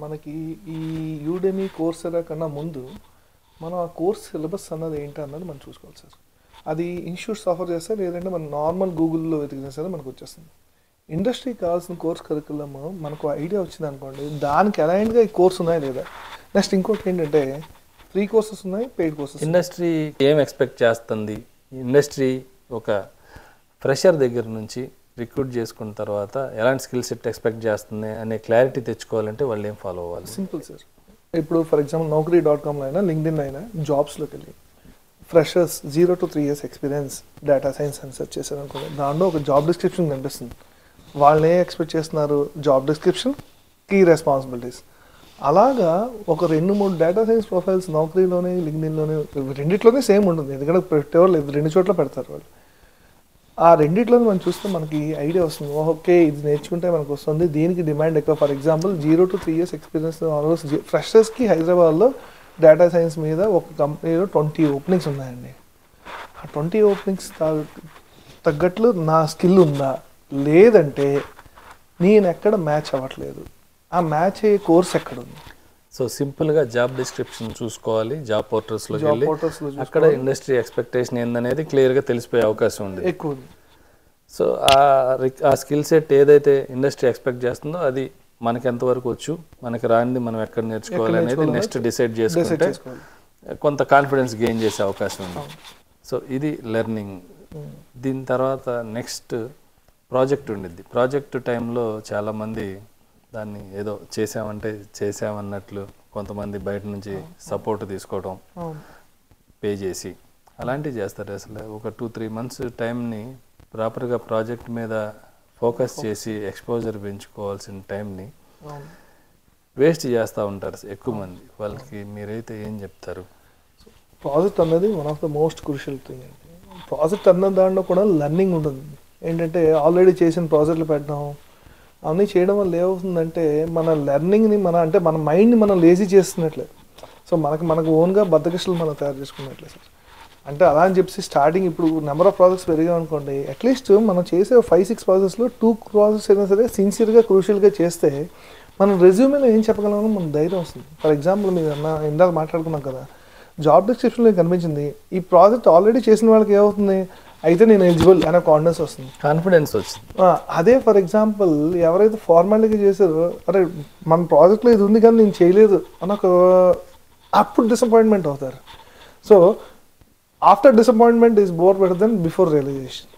మనకి ఈ యూడెమీ కోర్సెరా కన్నా ముందు మనం ఆ కోర్స్ సిలబస్ అన్నది ఏంటి అన్నది మనం చూసుకోవాలి సార్. అది ఇన్స్టిట్యూట్స్ ఆఫర్ చేస్తే, లేదంటే మనం నార్మల్ గూగుల్లో వెతికినా సరే మనకు వచ్చేస్తుంది. ఇండస్ట్రీకి కావాల్సిన కోర్స్ కరికులమ్ మనకు ఐడియా వచ్చింది అనుకోండి, దానికి అలైన్గా ఈ కోర్స్ ఉన్నాయా లేదా. నెక్స్ట్ ఇంకోటి ఏంటంటే ఫ్రీ కోర్సెస్ ఉన్నాయి, పెయిడ్ కోర్సెస్. ఇండస్ట్రీ ఏం ఎక్స్పెక్ట్ చేస్తుంది? ఇండస్ట్రీ ఒక ఫ్రెషర్ దగ్గర నుంచి రిక్రూట్ చేసుకున్న తర్వాత ఎలాంటి స్కిల్ సెట్ ఎక్స్పెక్ట్ చేస్తుంది అనే క్లారిటీ తెచ్చుకోవాలంటే వాళ్ళు ఏం ఫాలో అవ్వాలి? Simple sir. ఇప్పుడు ఫర్ ఎగ్జాంపుల్ Naukri.comలో అయినా, లింక్డ్ఇన్ అయినా జాబ్స్లోకి వెళ్ళి freshers 0 to 3 years experience data science అని సెర్చ్ చేశారు అనుకోండి, దాంట్లో ఒక జాబ్ డిస్క్రిప్షన్ కనిపిస్తుంది. వాళ్ళని ఏ ఎక్స్పెక్ట్ చేస్తున్నారు? Job description, key responsibilities. అలాగా ఒక 2-3 డేటా సైన్స్ ప్రొఫైల్స్ నౌకరీలోనే, లింక్డ్ఇన్లోనే, రెండిట్లోనే సేమ్ ఉంటుంది, ఎందుకంటే పెట్టేవాళ్ళు 2 చోట్ల పెడతారు వాళ్ళు. ఆ రెండిట్లోనే మనం చూస్తే మనకి ఐడియా వస్తుంది, ఓకే ఇది నేర్చుకుంటే మనకు వస్తుంది, దీనికి డిమాండ్ ఎక్కువ. For example 0 to 3 years experience ఫ్రెషర్స్కి హైదరాబాద్లో డేటా సైన్స్ మీద ఒక కంపెనీలో 20 ఓపెనింగ్స్ ఉన్నాయండి. ఆ 20 ఓపెనింగ్స్ తగ్గట్లు నా స్కిల్ ఉందా, లేదంటే నేను ఎక్కడ మ్యాచ్ అవ్వట్లేదు, ఆ మ్యాచ్ అయ్యే కోర్స్ ఎక్కడ ఉంది. సో సింపుల్గా జాబ్ డిస్క్రిప్షన్ చూసుకోవాలి, జాబ్ పోర్టల్స్లోకి వెళ్ళి అక్కడ ఇండస్ట్రీ ఎక్స్పెక్టేషన్ ఏందనేది క్లియర్గా తెలిసిపోయే అవకాశం ఉంది ఎక్కువ. సో ఆ స్కిల్ సెట్ ఏదైతే ఇండస్ట్రీ ఎక్స్పెక్ట్ చేస్తుందో అది మనకి ఎంతవరకు వచ్చు, మనకి రానిది మనం ఎక్కడ నేర్చుకోవాలి అనేది నెక్స్ట్ డిసైడ్ చేసుకుంటే కొంత కాన్ఫిడెన్స్ గెయిన్ చేసే అవకాశం ఉంది. సో ఇది లెర్నింగ్. దీని తర్వాత నెక్స్ట్ ప్రాజెక్ట్ ఉండిద్ది. ప్రాజెక్ట్ టైంలో చాలామంది దాన్ని ఏదో చేసామన్నట్లు కొంతమంది బయట నుంచి సపోర్ట్ తీసుకోవడం, పే చేసి అలాంటివి చేస్తారు. అసలు ఒక 2-3 months టైంని ప్రాపర్గా ప్రాజెక్ట్ మీద ఫోకస్ చేసి ఎక్స్పోజర్ పెంచుకోవాల్సిన టైంని వేస్ట్ చేస్తూ ఉంటారు ఎక్కువ మంది. వాళ్ళకి మీరైతే ఏం చెప్తారు? ప్రాజెక్ట్ అన్నది one of the most crucial thing అండి. ప్రాజెక్ట్ అన్న దాంట్లో కూడా లెర్నింగ్ ఉంటుంది. ఏంటంటే ఆల్రెడీ చేసిన ప్రాజెక్టులు పెట్టడం అవన్నీ చేయడం వల్ల ఏమవుతుందంటే మన లెర్నింగ్ని మన మైండ్ని మనం లేజీ చేస్తున్నట్లే. సో మనకు ఓన్గా బద్దకిష్టలు మనం తయారు చేసుకున్నట్లే సార్. అంటే అలా అని చెప్పి స్టార్టింగ్ ఇప్పుడు నెంబర్ ఆఫ్ ప్రాజెక్ట్స్ పెరిగా అనుకోండి, అట్లీస్ట్ మనం చేసే 5-6 ప్రాజెక్ట్స్లో 2 ప్రాజెక్ట్స్ అయినా సరే సిన్సియర్గా క్రూషియల్గా చేస్తే మనం రెజ్యూమేలో ఏం చెప్పగలమో మన ధైర్యం వస్తుంది. ఫర్ ఎగ్జాంపుల్ మీరు ఇందాక మాట్లాడుకున్నాం కదా, జాబ్ డిస్క్రిప్షన్లో కనిపించింది, ఈ ప్రాజెక్ట్ ఆల్రెడీ చేసిన వాళ్ళకి ఏమవుతుంది, అయితే నేను ఎలిజిబుల్ అనే కాన్ఫిడెన్స్ వస్తుంది. కాన్ఫిడెన్స్ వచ్చింది. అదే ఫర్ ఎగ్జాంపుల్ ఎవరైతే ఫార్మాలిటీగా చేశారో, అరే మన ప్రాజెక్ట్లో ఇది ఉంది కానీ నేను చేయలేదు అని అప్పుడు డిసప్పాయింట్మెంట్ అవుతారు. So after disappointment is more better than before realization.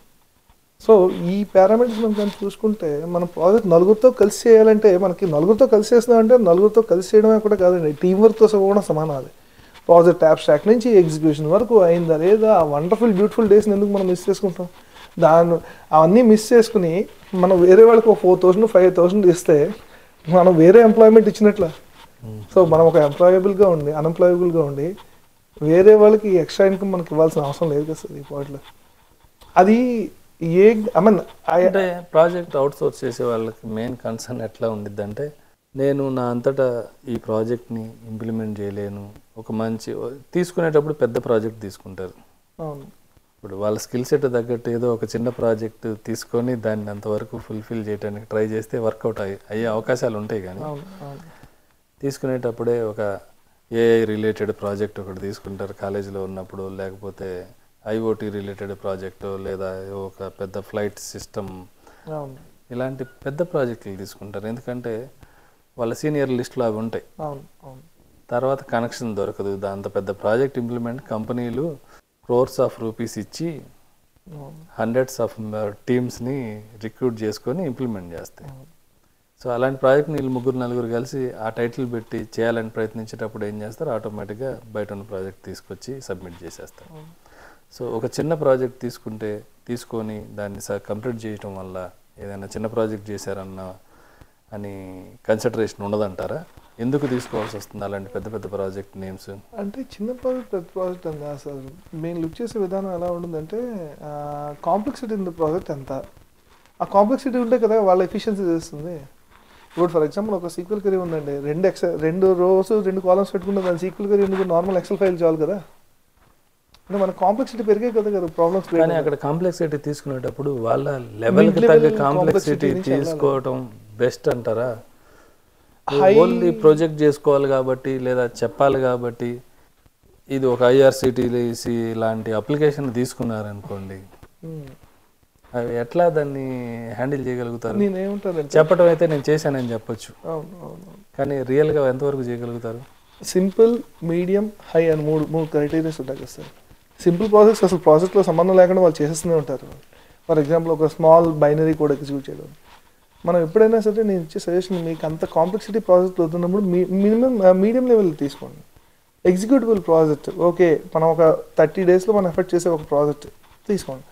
So ఈ పారామీటర్స్ మనం కానీ చూసుకుంటే మన ప్రాజెక్ట్ నలుగురితో కలిసి చేయాలంటే, మనకి నలుగురితో కలిసి చేస్తున్నామంటే నలుగురితో కలిసి చేయడమే కూడా కాదండి, టీం వర్క్తో కూడా సమానం. అది ప్రాజెక్ట్ అబ్స్ట్రాక్ట్ నుంచి ఎగ్జిక్యూషన్ వరకు అయిందా లేదా, ఆ వండర్ఫుల్ బ్యూటిఫుల్ డేస్ని ఎందుకు మనం మిస్ చేసుకుంటాం? అవన్నీ మిస్ చేసుకుని మనం వేరే వాళ్ళకి ఒక 4,000 5,000 ఇస్తే మనం వేరే ఎంప్లాయ్మెంట్ ఇచ్చినట్ల. సో మనం ఒక ఎంప్లాయబుల్గా ఉండి అన్ఎంప్లాయబుల్గా ఉండి వేరే వాళ్ళకి ఎక్స్ట్రా ఇన్కమ్ మనకి ఇవ్వాల్సిన అవసరం లేదు కదా సార్ ఈ పాయింట్లో. అది అంటే ప్రాజెక్ట్ అవుట్ సోర్స్ చేసే వాళ్ళకి మెయిన్ కన్సర్న్ ఎట్లా ఉండిద్ది అంటే, నేను నా అంతటా ఈ ప్రాజెక్ట్ని ఇంప్లిమెంట్ చేయలేను. ఒక మంచి తీసుకునేటప్పుడు పెద్ద ప్రాజెక్ట్ తీసుకుంటారు. ఇప్పుడు వాళ్ళ స్కిల్ సెట్ తగ్గట్టు ఏదో ఒక చిన్న ప్రాజెక్ట్ తీసుకొని దాన్ని అంతవరకు ఫుల్ఫిల్ చేయడానికి ట్రై చేస్తే వర్కౌట్ అయ్యే అవకాశాలు ఉంటాయి. కానీ తీసుకునేటప్పుడే ఒక ఏఐ రిలేటెడ్ ప్రాజెక్ట్ ఒకటి తీసుకుంటారు కాలేజీలో ఉన్నప్పుడు, లేకపోతే ఐఓటీ రిలేటెడ్ ప్రాజెక్టు, లేదా ఒక పెద్ద ఫ్లైట్ సిస్టమ్, ఇలాంటి పెద్ద ప్రాజెక్టులు తీసుకుంటారు. ఎందుకంటే వాళ్ళ సీనియర్ లిస్టులు అవి ఉంటాయి. తర్వాత కనెక్షన్ దొరకదు. దాంతో పెద్ద ప్రాజెక్ట్ ఇంప్లిమెంట్ కంపెనీలు క్రోర్స్ ఆఫ్ రూపీస్ ఇచ్చి హండ్రెడ్స్ ఆఫ్ టీమ్స్ని రిక్రూట్ చేసుకొని ఇంప్లిమెంట్ చేస్తాయి. సో అలాంటి ప్రాజెక్ట్ని వీళ్ళు 3-4 కలిసి ఆ టైటిల్ పెట్టి చేయాలని ప్రయత్నించేటప్పుడు ఏం చేస్తారు, ఆటోమేటిక్గా బయట ఉన్న ప్రాజెక్ట్ తీసుకొచ్చి సబ్మిట్ చేసేస్తారు. సో ఒక చిన్న ప్రాజెక్ట్ తీసుకొని దాన్ని కంప్లీట్ చేయటం వల్ల ఏదైనా చిన్న ప్రాజెక్ట్ చేశారన్న అని కన్సిడరేషన్ ఉండదంటారా? ఎందుకు తీసుకోవాల్సి వస్తుంది అలాంటి పెద్ద పెద్ద ప్రాజెక్ట్ నేమ్స్? అంటే చిన్న ప్రాజెక్ట్ పెద్ద ప్రాజెక్ట్ అని కాదు సార్, మేము లుక్ చేసే విధానం ఎలా ఉంటుందంటే కాంప్లెక్సిటీ ఇన్ ద ప్రాజెక్ట్ ఎంత, ఆ కాంప్లెక్సిటీ ఉంటే కదా వాళ్ళ ఎఫిషియన్సీ చేస్తుంది. ఇప్పుడు ఫర్ ఎగ్జాంపుల్ ఒక సీక్వెల్ క్వెరీ ఉందండి, 2 rows 2 columns పెట్టుకుంటే దాని సీక్వెల్ క్వెరీ ఎందుకు నార్మల్ ఎక్సెల్ ఫైల్ చాలు కదా. అంటే మన కాంప్లెక్సిటీ పెరిగే కదా ప్రాబ్లమ్స్. కానీ అక్కడ కాంప్లెక్సిటీ తీసుకునేటప్పుడు వాళ్ళ లెవెల్కి తగ్గ కాంప్లెక్సిటీ తీసుకోవడం బెస్ట్ అంటారా? ఓన్లీ ప్రొజెక్ట్ చేసుకోవాలి కాబట్టి లేదా చెప్పాలి కాబట్టి ఇది ఒక ఐఆర్సిటీసీ లాంటి అప్లికేషన్ తీసుకున్నారనుకోండి, అవి ఎట్లా దాన్ని హ్యాండిల్ చేయగలుగుతారు? చెప్పడం అయితే నేను చేశానని చెప్పొచ్చు, కానీ రియల్గా ఎంతవరకు చేయగలుగుతారు? సింపుల్, మీడియం, హై అని మూడు క్రైటీరియాస్ ఉంటాయి కదా సార్. సింపుల్ ప్రాజెక్ట్స్ అసలు ప్రాజెక్ట్లో సంబంధం లేకుండా వాళ్ళు చేసేస్తూనే ఉంటారు. ఫర్ ఎగ్జాంపుల్ ఒక స్మాల్ బైనరీ కోడ్ ఎగ్జిక్యూట్ చేయడం. మనం ఎప్పుడైనా సరే నేను ఇచ్చే సజెషన్, మీకు అంత కాంప్లెక్సిటీ ప్రాజెక్ట్ అవుతున్నప్పుడు మీడియం లెవెల్ తీసుకోండి. ఎగ్జిక్యూటిబుల్ ప్రాజెక్ట్ ఓకే, మనం ఒక 30 daysలో మనం ఎఫర్ట్ చేసే ఒక ప్రాజెక్ట్ తీసుకోండి.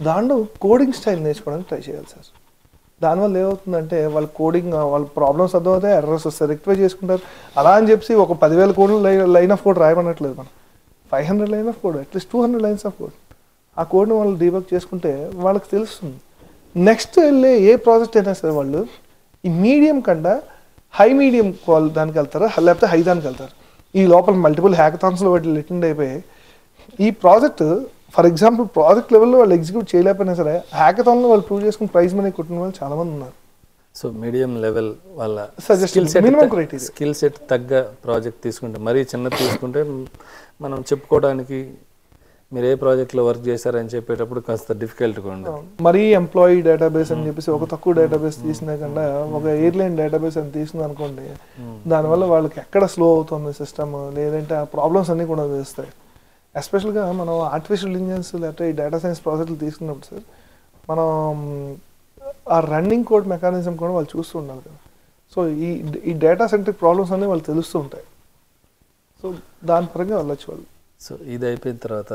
దాంట్లో కోడింగ్ స్టైల్ నేర్చుకోవడానికి ట్రై చేయాలి సార్. దానివల్ల ఏమవుతుందంటే వాళ్ళ కోడింగ్, వాళ్ళ ప్రాబ్లమ్స్ అర్థమవుతాయి, ఎర్రర్స్ వస్తాయి, రెక్టిఫై చేసుకుంటారు. అలా అని చెప్పి ఒక 10,000 కోడ్లు లైన్ ఆఫ్ కోడ్ రాయమన్నట్లేదు. మనం 500 line of code, at least 200 lines of code, ఆ కోడ్ని వాళ్ళు డీబగ్ చేసుకుంటే వాళ్ళకి తెలుస్తుంది. నెక్స్ట్ వెళ్ళే ఏ ప్రాజెక్ట్ అయినా సరే వాళ్ళు ఈ మీడియం కన్నా హై మీడియం దానికి వెళ్తారు, లేకపోతే హై దానికి వెళ్తారు. ఈ లోపల మల్టిపుల్ హ్యాకథాన్స్లో వాటి అటెండ్ అయిపోయి ఈ ప్రాజెక్ట్ ఫర్ ఎగ్జాంపుల్ ప్రాజెక్ట్ లెవెల్లో వాళ్ళు ఎగ్జిక్యూట్ చేయలేకపోయినా సరే హ్యాకథాన్లో వాళ్ళు ప్రూవ్ చేసుకుని ప్రైజ్ మనీ కొట్టిన వాళ్ళు చాలామంది ఉన్నారు. సో మీడియం లెవెల్ వాళ్ళ స్కిల్ సెట్ తగ్గ ప్రాజెక్ట్ తీసుకుంటే, మరీ చిన్నది తీసుకుంటే మనం చెప్పుకోవడానికి మీరు ఏ ప్రాజెక్ట్లో వర్క్ చేశారని చెప్పేటప్పుడు కాస్త డిఫికల్ట్గా ఉండదు. మరీ ఎంప్లాయీ డేటాబేస్ అని చెప్పేసి ఒక తక్కువ డేటాబేస్ తీసినా కన్నా ఒక ఎయిర్లైన్ డేటాబేస్ అని తీసింది అనుకోండి, దానివల్ల వాళ్ళకి ఎక్కడ స్లో అవుతుంది సిస్టమ్, లేదంటే ఆ ప్రాబ్లమ్స్ అన్నీ కూడా వేస్తాయి. ఎస్పెషల్గా మనం ఆర్టిఫిషియల్ ఇంటెలిజెన్స్ లేకపోతే ఈ డేటా సైన్స్ ప్రాజెక్టులు తీసుకున్నప్పుడు సార్, మనం ఆ రన్నింగ్ కోడ్ మెకానిజం కూడా వాళ్ళు చూస్తూ ఉండాలి కదా. సో ఈ డేటా సెంట్రిక్ ప్రాబ్లమ్స్ అన్నీ వాళ్ళు తెలుస్తూ ఉంటాయి. సో దాని పరంగా వెళ్ళొచ్చు వాళ్ళు. సో ఇది అయిపోయిన తర్వాత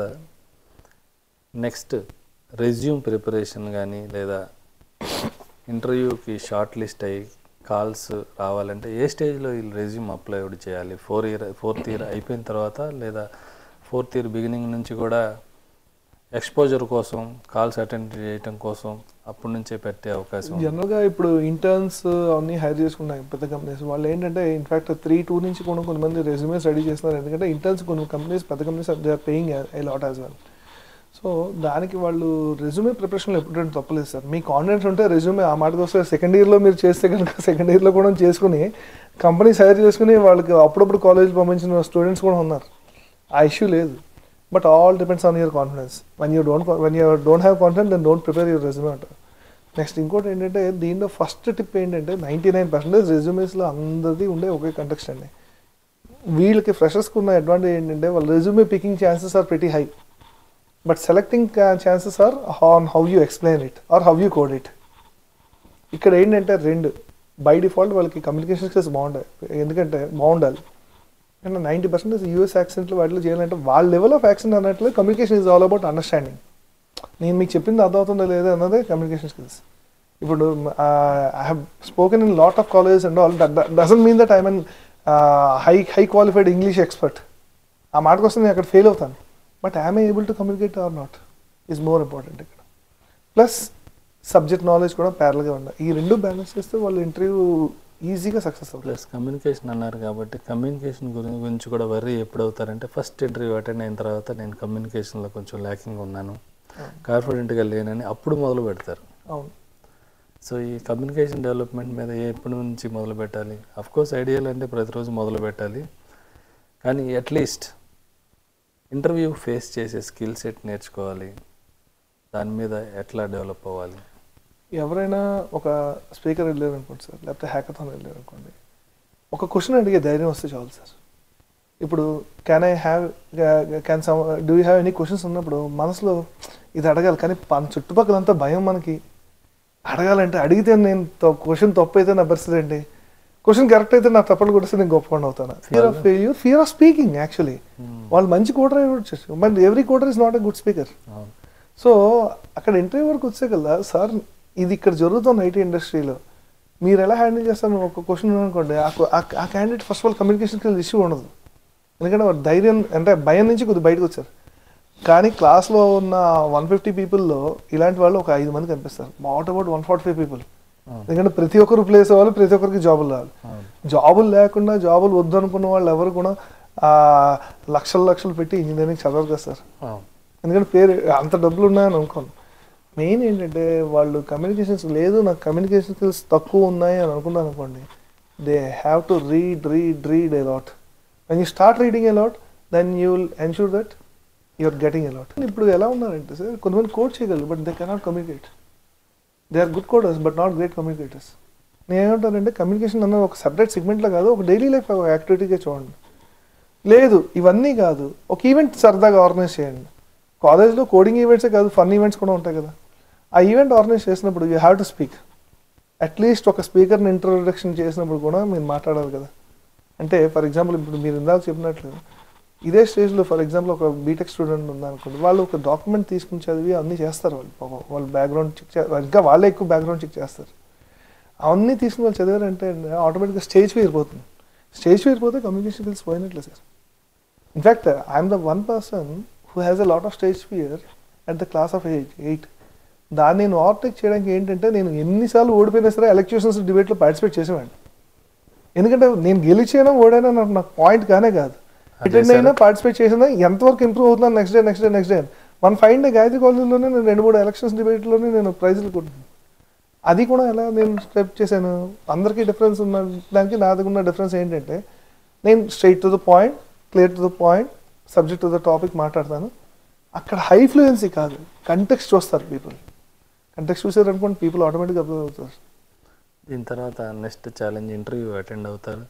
నెక్స్ట్ రెజ్యూమ్ ప్రిపరేషన్ కానీ లేదా ఇంటర్వ్యూకి షార్ట్ లిస్ట్ అయ్యి కాల్స్ రావాలంటే ఏ స్టేజ్లో వీళ్ళు రెజ్యూమ్ అప్లోడ్ చేయాలి? 4th year అయిపోయిన తర్వాత, లేదా 4th year బిగినింగ్ నుంచి కూడా ఎక్స్పోజర్ కోసం, కాల్స్ అటెండ్ చేయటం కోసం అప్పటి నుంచే పెట్టే అవకాశం? జనరల్గా ఇప్పుడు ఇంటర్న్స్ అన్నీ హైర్ చేసుకున్నాయి పెద్ద కంపెనీస్ వాళ్ళు. ఏంటంటే ఇన్ఫాక్ట్ 3-2 నుంచి కూడా కొంతమంది రెజ్యూమేస్ రెడీ చేస్తున్నారు. ఎందుకంటే ఇంటర్న్స్ కొన్ని కంపెనీస్, పెద్ద companies they are paying a lot as well. So దానికి వాళ్ళు రెజ్యూమే ప్రిపరేషన్లో ఎప్పుడైనా తప్పలేదు సార్. మీ కాన్ఫిడెన్స్ ఉంటే రెజ్యూమే ఆ మాటకు వస్తే 2nd yearలో మీరు చేస్తే కనుక 2nd yearలో కూడా చేసుకుని కంపెనీస్ హైర్ చేసుకుని వాళ్ళకి అప్పుడప్పుడు కాలేజ్ పంపించిన స్టూడెంట్స్ కూడా ఉన్నారు. ఆ ఇష్యూ లేదు. But all depends on your confidence. when you don't have confidence, then don't prepare your resume అంటారు. నెక్స్ట్ ఇంకోటి ఏంటంటే దీనిలో ఫస్ట్ టిప్ ఏంటంటే 99% రెజ్యూమేస్లో అందరిది ఉండే ఒకే కంటెక్స్ట్ అండి. వీళ్ళకి ఫ్రెషర్స్కి ఉన్న అడ్వాంటేజ్ ఏంటంటే వాళ్ళ resume picking chances are pretty high, but selecting chances are on how you explain it or how you code it. ఇక్కడ ఏంటంటే రెండు బై డిఫాల్ట్ వాళ్ళకి కమ్యూనికేషన్ స్కిల్స్ బాగుంటాయి, ఎందుకంటే బాగుండాలి. అండ్ 90% యూఎస్ యాక్సెంట్లు వాటిలో చేయాలంటే వాళ్ళ లెవెల్ ఆఫ్ యాక్సెంట్ అన్నట్లు communication is all about understanding. నేను మీకు చెప్పింది అర్థమవుతుందో లేదా అన్నదే కమ్యూనికేషన్ స్కిల్స్. ఇప్పుడు I have spoken in lot of colleges and all, that doesn't mean that I mean high qualified English expert. ఆ మాటకు వస్తే నేను అక్కడ ఫెయిల్ అవుతాను, but I'm able to communicate or not is more important ఇక్కడ. Plus subject knowledge కూడా ప్యారల్గా ఉండాలి. ఈ రెండు బ్యాలెన్స్ చేస్తే వాళ్ళు ఇంటర్వ్యూ ఈజీగా సక్సెస్ అవుతుంది. ప్లస్ కమ్యూనికేషన్ అన్నారు కాబట్టి కమ్యూనికేషన్ గురించి కూడా వర్రీ ఎప్పుడు అవుతారంటే ఫస్ట్ ఇంటర్వ్యూ అటెండ్ అయిన తర్వాత నేను కమ్యూనికేషన్లో కొంచెం ల్యాకింగ్ ఉన్నాను, కాన్ఫిడెంట్గా లేనని అప్పుడు మొదలు పెడతారు. అవును. సో ఈ కమ్యూనికేషన్ డెవలప్మెంట్ మీద ఎప్పటి నుంచి మొదలు పెట్టాలి? అఫ్కోర్స్ ఐడియల్ అంటే ప్రతిరోజు మొదలు పెట్టాలి, కానీ అట్లీస్ట్ ఇంటర్వ్యూ ఫేస్ చేసే స్కిల్ సెట్ నేర్చుకోవాలి. దాని మీద ఎట్లా డెవలప్ అవ్వాలి? ఎవరైనా ఒక స్పీకర్ వెళ్ళారు అనుకోండి సార్, లేకపోతే హ్యాకథాన్ వెళ్ళారు అనుకోండి, ఒక క్వశ్చన్ అడిగే ధైర్యం వస్తే చాలు సార్. ఇప్పుడు do you have any questions ఉన్నప్పుడు మనసులో ఇది అడగాలి, కానీ చుట్టుపక్కలంతా భయం మనకి. అడగాలంటే అడిగితే నేను క్వశ్చన్ తప్పు అయితే నా పరిస్థితి ఏంటి, క్వశ్చన్ కరెక్ట్ అయితే నా తప్పలు కొడిస్తే నేను గొప్పకుండా అవుతాను. Fear of failure, fear of speaking. Actually వాళ్ళు మంచి కోటర్ అయ్యి, but every quarter is not a good speaker. So అక్కడ ఇంటర్వ్యూ వరకు వచ్చే కదా సార్, ఇది ఇక్కడ జరుగుతుంది ఐటీ ఇండస్ట్రీలో, మీరు ఎలా హ్యాండిల్ చేస్తారు? ఒక క్వశ్చన్ అనుకోండి, ఆ candidate first of all communication skills issue ఉండదు, ఎందుకంటే వాడు ధైర్యం అంటే భయం నుంచి కొద్దిగా బయటకు వచ్చారు. కానీ క్లాస్లో ఉన్న 150 పీపుల్లో ఇలాంటి వాళ్ళు ఒక 5 మంది కనిపిస్తారు. What about 145 people? ఎందుకంటే ప్రతి ఒక్కరు ప్లేస్ అవ్వాలి, ప్రతి ఒక్కరికి జాబులు రావాలి. జాబులు లేకుండా జాబులు వద్దు అనుకున్న వాళ్ళు ఎవరు కూడా లక్షలు పెట్టి ఇంజనీరింగ్ చదవరు కదా సార్, ఎందుకంటే పేరు అంత డబ్బులు ఉన్నాయని అనుకోను. మెయిన్ ఏంటంటే వాళ్ళు కమ్యూనికేషన్స్ లేదు, నాకు కమ్యూనికేషన్ స్కిల్స్ తక్కువ ఉన్నాయి అని అనుకున్నాను అనుకోండి, they have to read a lot. When you start reading a lot, then you will ensure that you're getting a lot. ఇప్పుడు ఎలా ఉన్నారంటే సార్, కొంతమంది కోడ్ చేయగలరు, but they cannot communicate. They are good coders but not great communicators. నేను ఏమంటానంటే communication అన్న ఒక separate సెగ్మెంట్లో కాదు, ఒక డైలీ లైఫ్ యాక్టివిటీగా చూడండి. లేదు ఇవన్నీ కాదు, ఒక ఈవెంట్ సరదాగా ఆర్గనైజ్ చేయండి. కాలేజ్లో కోడింగ్ ఈవెంట్సే కాదు, ఫన్ ఈవెంట్స్ కూడా ఉంటాయి కదా. ఆ ఈవెంట్ ఆర్గనైజ్ చేసినప్పుడు you have to speak. At least ఒక స్పీకర్ని ఇంట్రొడక్షన్ చేసినప్పుడు కూడా మీరు మాట్లాడాలి కదా. అంటే ఫర్ ఎగ్జాంపుల్ ఇప్పుడు మీరు ఇందాక చెప్పినట్లు ఇదే స్టేజ్లో ఫర్ ఎగ్జాంపుల్ ఒక బీటెక్ స్టూడెంట్ ఉందనుకోండి, వాళ్ళు ఒక డాక్యుమెంట్ తీసుకుని చదివి అన్నీ చేస్తారు. వాళ్ళు బ్యాక్గ్రౌండ్ చెక్ ఇంకా వాళ్ళే ఎక్కువ బ్యాక్గ్రౌండ్ చెక్ చేస్తారు. అవన్నీ తీసుకుని వాళ్ళు చదివారంటే ఆటోమేటిక్గా స్టేజ్ ఫియర్ పోతుంది. స్టేజ్ ఫియర్ పోతే కమ్యూనికేషన్ స్కిల్స్ పోయినట్లే sir. In fact I'm the one person who has a lot of stage fear at the class of 8. దాన్ని నేను ఓవర్టేక్ చేయడానికి ఏంటంటే, నేను ఎన్నిసార్లు ఓడిపోయినా సరే ఎలక్యూషన్స్ డిబేట్లో పార్టిసిపేట్ చేసేవాడిని. ఎందుకంటే నేను గెలిచేనా ఓడైనా నాకు పాయింట్ కానే కాదు, అటెండ్ అయినా పార్టిసిపేట్ చేసినా ఎంతవరకు ఇంప్రూవ్ అవుతున్నాను next day. One fine day Gayatri కాలేజీలోనే నేను 2-3 ఎలక్షన్స్ డిబేట్లోనే నేను ప్రైజులు కొట్టాను. అది కూడా ఎలా నేను స్టెప్ చేశాను, అందరికీ డిఫరెన్స్ ఉన్న దానికి నాది ఉన్న డిఫరెన్స్ ఏంటంటే, నేను straight to the point, clear to the point, subject to the topic మాట్లాడతాను. అక్కడ హై ఫ్లూయెన్సీ కాదు, కంటెక్స్ట్ చూస్తారు పీపుల్. కంటెక్స్ట్ చూసారు అనుకోండి, పీపుల్ ఆటోమేటిక్గా అబ్జర్వ్ అవుతారు. దీని తర్వాత నెక్స్ట్ ఛాలెంజ్ ఇంటర్వ్యూ అటెండ్ అవుతారు.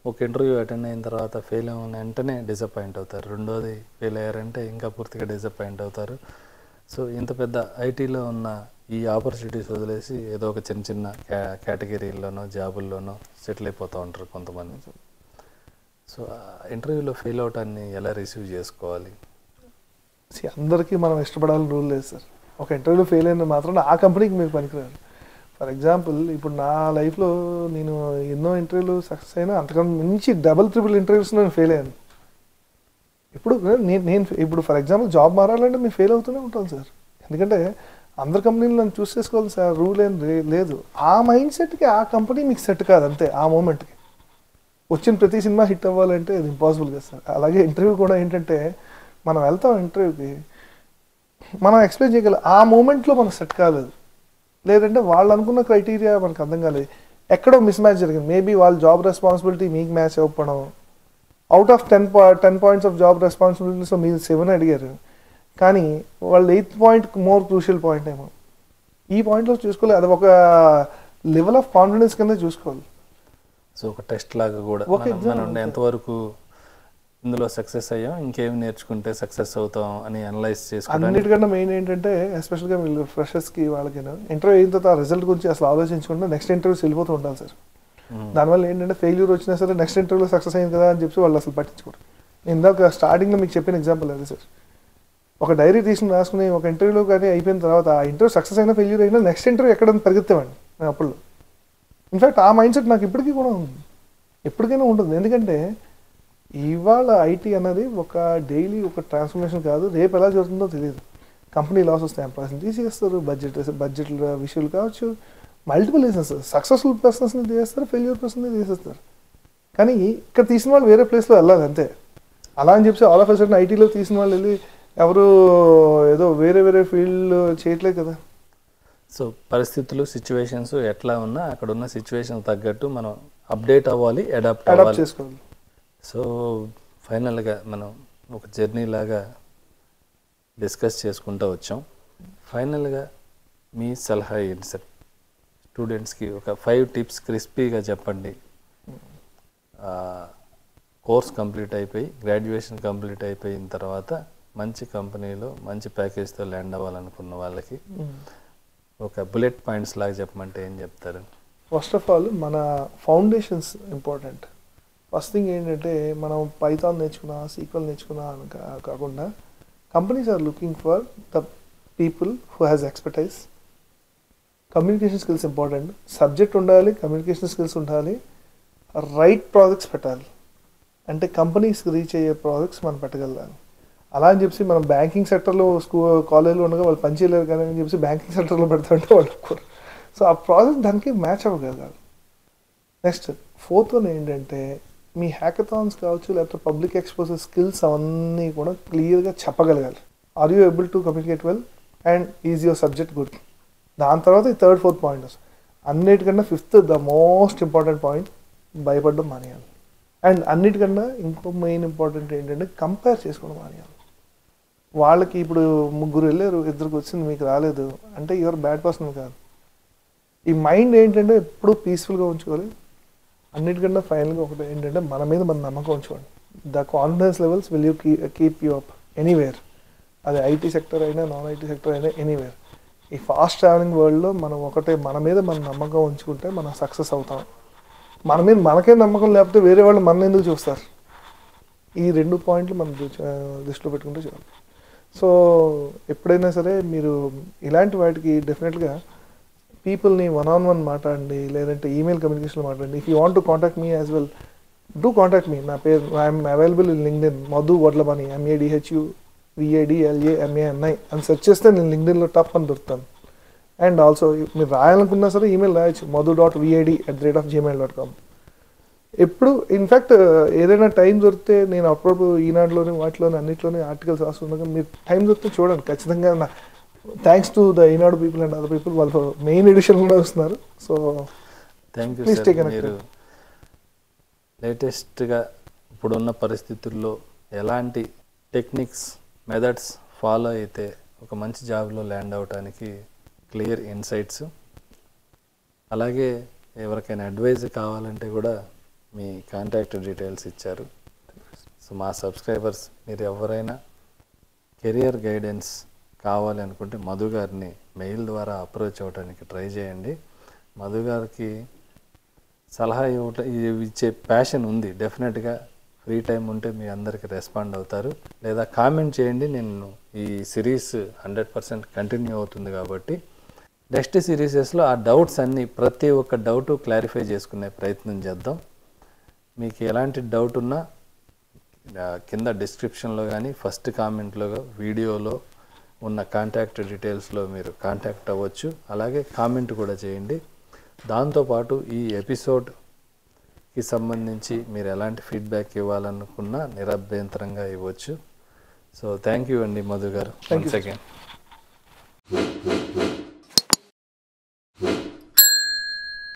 ఒక ఇంటర్వ్యూ అటెండ్ అయిన తర్వాత ఫెయిల్ అయిన వెంటనే డిసప్పాయింట్ అవుతారు. రెండోది ఫెయిల్ అయ్యారంటే ఇంకా పూర్తిగా డిసప్పాయింట్ అవుతారు. సో ఇంత పెద్ద ఐటీలో ఉన్న ఈ ఆపర్చునిటీస్ వదిలేసి ఏదో ఒక చిన్న కేటగిరీల్లోనో జాబుల్లోనో సెటిల్ అయిపోతూ ఉంటారు కొంతమంది. సో ఇంటర్వ్యూలో ఫెయిల్ అవటాన్ని ఎలా రిసీవ్ చేసుకోవాలి? అందరికీ మనం ఇష్టపడాలని రూల్ లేదు సార్. ఒక ఇంటర్వ్యూలో ఫెయిల్ అయిన మాత్రం ఆ కంపెనీకి మీరు పనికిరారు. ఫర్ ఎగ్జాంపుల్ ఇప్పుడు నా లైఫ్లో నేను ఎన్నో ఇంటర్వ్యూలు సక్సెస్ అయినా, అంతకన్నా మించి 3 ఇంటర్వ్యూస్ నేను ఫెయిల్ అయ్యాను. ఇప్పుడు నేను ఇప్పుడు ఫర్ ఎగ్జాంపుల్ జాబ్ మారాలంటే మేము ఫెయిల్ అవుతూనే ఉంటాం సార్. ఎందుకంటే అందరి కంపెనీలు నన్ను చూస్ చేసుకోవాలి సార్, రూల్ ఏం లేదు. ఆ మైండ్ సెట్కి ఆ కంపెనీ మీకు సెట్ కాదు అంతే. ఆ మూమెంట్కి వచ్చిన ప్రతి సినిమా హిట్ అవ్వాలంటే అది ఇంపాసిబుల్ కదా సార్. అలాగే ఇంటర్వ్యూ కూడా ఏంటంటే, మనం వెళ్తాం ఇంటర్వ్యూకి, మనం ఎక్స్ప్లెయిన్ చేయగలం, ఆ మూమెంట్లో మనకు సెట్ కాలేదు, లేదంటే వాళ్ళు అనుకున్న క్రైటీరియా మనకు అర్థం కాలేదు, ఎక్కడో మిస్ మ్యాచ్ జరిగింది. మేబీ వాళ్ళ జాబ్ రెస్పాన్సిబిలిటీ మీకు మ్యాచ్ అవ్వడం, out of 10 points of job responsibilities మీరు 7 అడిగారు, కానీ వాళ్ళు 8th point more crucial point ఏమో. ఈ పాయింట్లో చూసుకోవాలి, అది ఒక లెవెల్ ఆఫ్ కాన్ఫిడెన్స్ కింద చూసుకోవాలి. సో ఒక టెస్ట్ లాగా కూడా మనం ఎంతవరకు ఇందులో సక్సెస్ అయ్యాం, ఇంకేమి నేర్చుకుంటే సక్సెస్ అవుతాం అని అనలైజ్ చేసుకోవడం. అన్నిటికన్నా మెయిన్ ఏంటంటే ఎస్పెషల్గా వీళ్ళు ఫ్రెషర్స్కి వాళ్ళకి ఇంటర్వ్యూ అయిన తర్వాత ఆ రిజల్ట్ గురించి అసలు ఆలోచించుకుంటే నెక్స్ట్ ఇంటర్వ్యూస్ వెళ్ళిపోతూ ఉంటారు సార్. దానివల్ల ఏంటంటే ఫెయిల్యూర్ వచ్చినా సరే నెక్స్ట్ ఇంటర్వ్యూలో సక్సెస్ అయింది కదా అని చెప్పి వాళ్ళు అసలు పట్టించుకోరు. ఇందాక స్టార్టింగ్లో మీకు చెప్పిన ఎగ్జాంపుల్ అదే సార్. ఒక డైరీ తీసుకుని రాసుకుని ఒక ఇంటర్వ్యూలో కానీ అయిపోయిన తర్వాత ఆ ఇంటర్వ్యూ సక్సెస్ అయినా ఫెయిల్యూర్ అయినా నెక్స్ట్ ఇంటర్వ్యూ ఎక్కడైనా పరిగెత్తేవాడిని నేను అప్పుడు. ఇన్ఫ్యాక్ట్ ఆ మైండ్ సెట్ నాకు ఇప్పటికీ కూడా ఉంది, ఎప్పటికైనా ఉంటుంది. ఎందుకంటే ఇవాళ ఐటీ అన్నది ఒక డైలీ ఒక ట్రాన్స్ఫర్మేషన్ కాదు, రేపు ఎలా జరుగుతుందో తెలియదు. కంపెనీ లాస్ వస్తే ఎంప్లాయీస్ని తీసేస్తారు, బడ్జెట్ విషయాలు కావచ్చు, మల్టిపుల్ రీజన్స్. సక్సెస్ఫుల్ పర్సన్స్ని తీసేస్తారు, ఫెయిల్యూర్ పర్సన్ని తీసేస్తారు. కానీ ఇక్కడ తీసిన వాళ్ళు వేరే ప్లేస్లో వెళ్ళాలి అంతే. అలా అని చెప్పి ఆల్ ఆఫ్ ఎ సడన్ ఐటీలో తీసిన వాళ్ళు వెళ్ళి ఎవరు ఏదో వేరే వేరే ఫీల్డ్ చేయట్లేదు కదా. సో పరిస్థితులు సిచ్యువేషన్స్ ఎట్లా ఉన్నా అక్కడ ఉన్న సిచ్యువేషన్ తగ్గట్టు మనం అప్డేట్ అవ్వాలి, అడాప్ట్ చేసుకోవాలి. సో ఫైనల్గా మనం ఒక జర్నీ లాగా డిస్కస్ చేసుకుంటూ వచ్చాం. ఫైనల్గా మీ సలహా ఏంటి సార్? స్టూడెంట్స్కి ఒక 5 టిప్స్ క్రిస్పీగా చెప్పండి. కోర్స్ కంప్లీట్ అయిపోయి గ్రాడ్యుయేషన్ కంప్లీట్ అయిపోయిన తర్వాత మంచి కంపెనీలో మంచి ప్యాకేజ్తో ల్యాండ్ అవ్వాలనుకున్న వాళ్ళకి ఒక బుల్లెట్ పాయింట్స్ లాగా చెప్పమంటే ఏం చెప్తారు? ఫస్ట్ ఆఫ్ ఆల్ మన ఫౌండేషన్స్ ఇంపార్టెంట్. ఫస్ట్ థింగ్ ఏంటంటే మనం పైథాన్ నేర్చుకున్నా, సీక్వెల్ నేర్చుకున్నా అని కాకుండా companies are looking for the people who has expertise. Communication skills important. Subject ఉండాలి, కమ్యూనికేషన్ స్కిల్స్ ఉండాలి, రైట్ ప్రాజెక్ట్స్ పెట్టాలి. అంటే కంపెనీస్కి రీచ్ అయ్యే ప్రాజెక్ట్స్ మనం పెట్టగలగాలి. అలా అని చెప్పి మనం బ్యాంకింగ్ సెక్టర్లో కాలేజీలో ఉండగా వాళ్ళు పని చేయలేరు కానీ అని చెప్పి బ్యాంకింగ్ సెక్టర్లో పెడతామంటే వాళ్ళు ఒప్పుకోరు. సో ఆ ప్రాజెక్ట్ దానికి మ్యాచ్ అవ్వగలగాలి. నెక్స్ట్ 4th వన్ ఏంటంటే మీ హ్యాకథాన్స్ కావచ్చు, లేకపోతే పబ్లిక్ ఎక్స్పోజర్ స్కిల్స్ అవన్నీ కూడా క్లియర్గా చెప్పగలగాలి. Are you able to communicate well and is your subject good. దాని తర్వాత ఈ 3rd, 4th పాయింట్ వస్తుంది. అన్నిటికన్నా 5th the most important point, భయపడడం మానేయాలి. అండ్ అన్నిటికన్నా ఇంకో మెయిన్ ఇంపార్టెంట్ ఏంటంటే కంపేర్ చేసుకోవడం మానేయాలి. వాళ్ళకి ఇప్పుడు 3 వెళ్ళారు, 2కి వచ్చింది, మీకు రాలేదు అంటే యువర్ బ్యాడ్ పర్సన్ కాదు. ఈ మైండ్ ఏంటంటే ఎప్పుడూ పీస్ఫుల్గా ఉంచుకోవాలి. అన్నిటికన్నా ఫైనల్గా ఒకటి ఏంటంటే మన మీద మన నమ్మకం ఉంచుకోండి. The confidence levels will you keep you up anywhere. అది ఐటీ సెక్టర్ అయినా, నాన్ ఐటీ సెక్టర్ అయినా, ఎనీవేర్. ఈ ఫాస్ట్ ట్రావెలింగ్ వరల్డ్లో మనం ఒకటే మన మీద మన నమ్మకం ఉంచుకుంటే మనం సక్సెస్ అవుతాం. మన మీద మనకే నమ్మకం లేకపోతే వేరే వాళ్ళు మన ఎందుకు చూస్తారు? ఈ 2 పాయింట్లు మనం దృష్టిలో పెట్టుకుంటే చాలు. సో ఎప్పుడైనా సరే మీరు ఇలాంటి వాటికి డెఫినెట్గా పీపుల్ని 1-on-1 మాట్లాడండి, లేదంటే ఈమెయిల్ కమ్యూనికేషన్లో మాట్లాడండి. If you want to contact me as well, do contact me. నా పేరు I'm available in LinkedIn, Madhu Vadlamani, MADHUVADLAMANI అని సెర్చ్ చేస్తే నేను లింక్డ్ఇన్లో టాప్ అని దొరుకుతాను. అండ్ ఆల్సో మీరు రాయాలనుకున్నా సరే ఈమెయిల్ రాయొచ్చు, madhu.vad@gmail.com. ఎప్పుడు ఇన్ఫ్యాక్ట్ ఏదైనా టైం దొరికితే నేను అప్పుడప్పుడు ఈనాడులోని వాటిలోని అన్నింటిలోని ఆర్టికల్స్ రాస్తుండగా మీరు టైం దొరికితే చూడండి ఖచ్చితంగా. Thanks to the Eenadu people and other people, వాళ్ళు మెయిన్ ఎడిషన్ కూడా వస్తున్నారు. So thank you sir. మీరు లేటెస్ట్గా ఇప్పుడున్న పరిస్థితుల్లో ఎలాంటి టెక్నిక్స్, మెథడ్స్ ఫాలో అయితే ఒక మంచి జాబ్లో ల్యాండ్ అవడానికి క్లియర్ ఇన్సైట్స్, అలాగే ఎవరికైనా అడ్వైజ్ కావాలంటే కూడా మీ కాంటాక్ట్ డీటెయిల్స్ ఇచ్చారు. సో మా సబ్స్క్రైబర్స్ మీరు ఎవరైనా కెరియర్ గైడెన్స్ కావాలి అనుకుంటే మధు గారిని మెయిల్ ద్వారా అప్రోచ్ అవ్వడానికి ట్రై చేయండి. మధు గారికి సలహా ఇచ్చే ప్యాషన్ ఉంది. డెఫినెట్గా ఫ్రీ టైం ఉంటే మీ అందరికీ రెస్పాండ్ అవుతారు, లేదా కామెంట్ చేయండి. నేను ఈ సిరీస్ 100% కంటిన్యూ అవుతుంది కాబట్టి నెక్స్ట్ సిరీసెస్లో ఆ డౌట్స్ అన్నీ, ప్రతి ఒక్క డౌటు క్లారిఫై చేసుకునే ప్రయత్నం చేద్దాం. మీకు ఎలాంటి డౌట్ ఉన్నా కింద డిస్క్రిప్షన్లో కానీ ఫస్ట్ కామెంట్లో వీడియోలో ఉన్న కాంటాక్ట్ డీటెయిల్స్లో మీరు కాంటాక్ట్ అవ్వచ్చు. అలాగే కామెంట్ కూడా చేయండి. దాంతోపాటు ఈ ఎపిసోడ్కి సంబంధించి మీరు ఎలాంటి ఫీడ్బ్యాక్ ఇవ్వాలనుకున్నా నిరభ్యంతరంగా ఇవ్వచ్చు. సో థ్యాంక్ యూ అండి మధు గారు. Once again.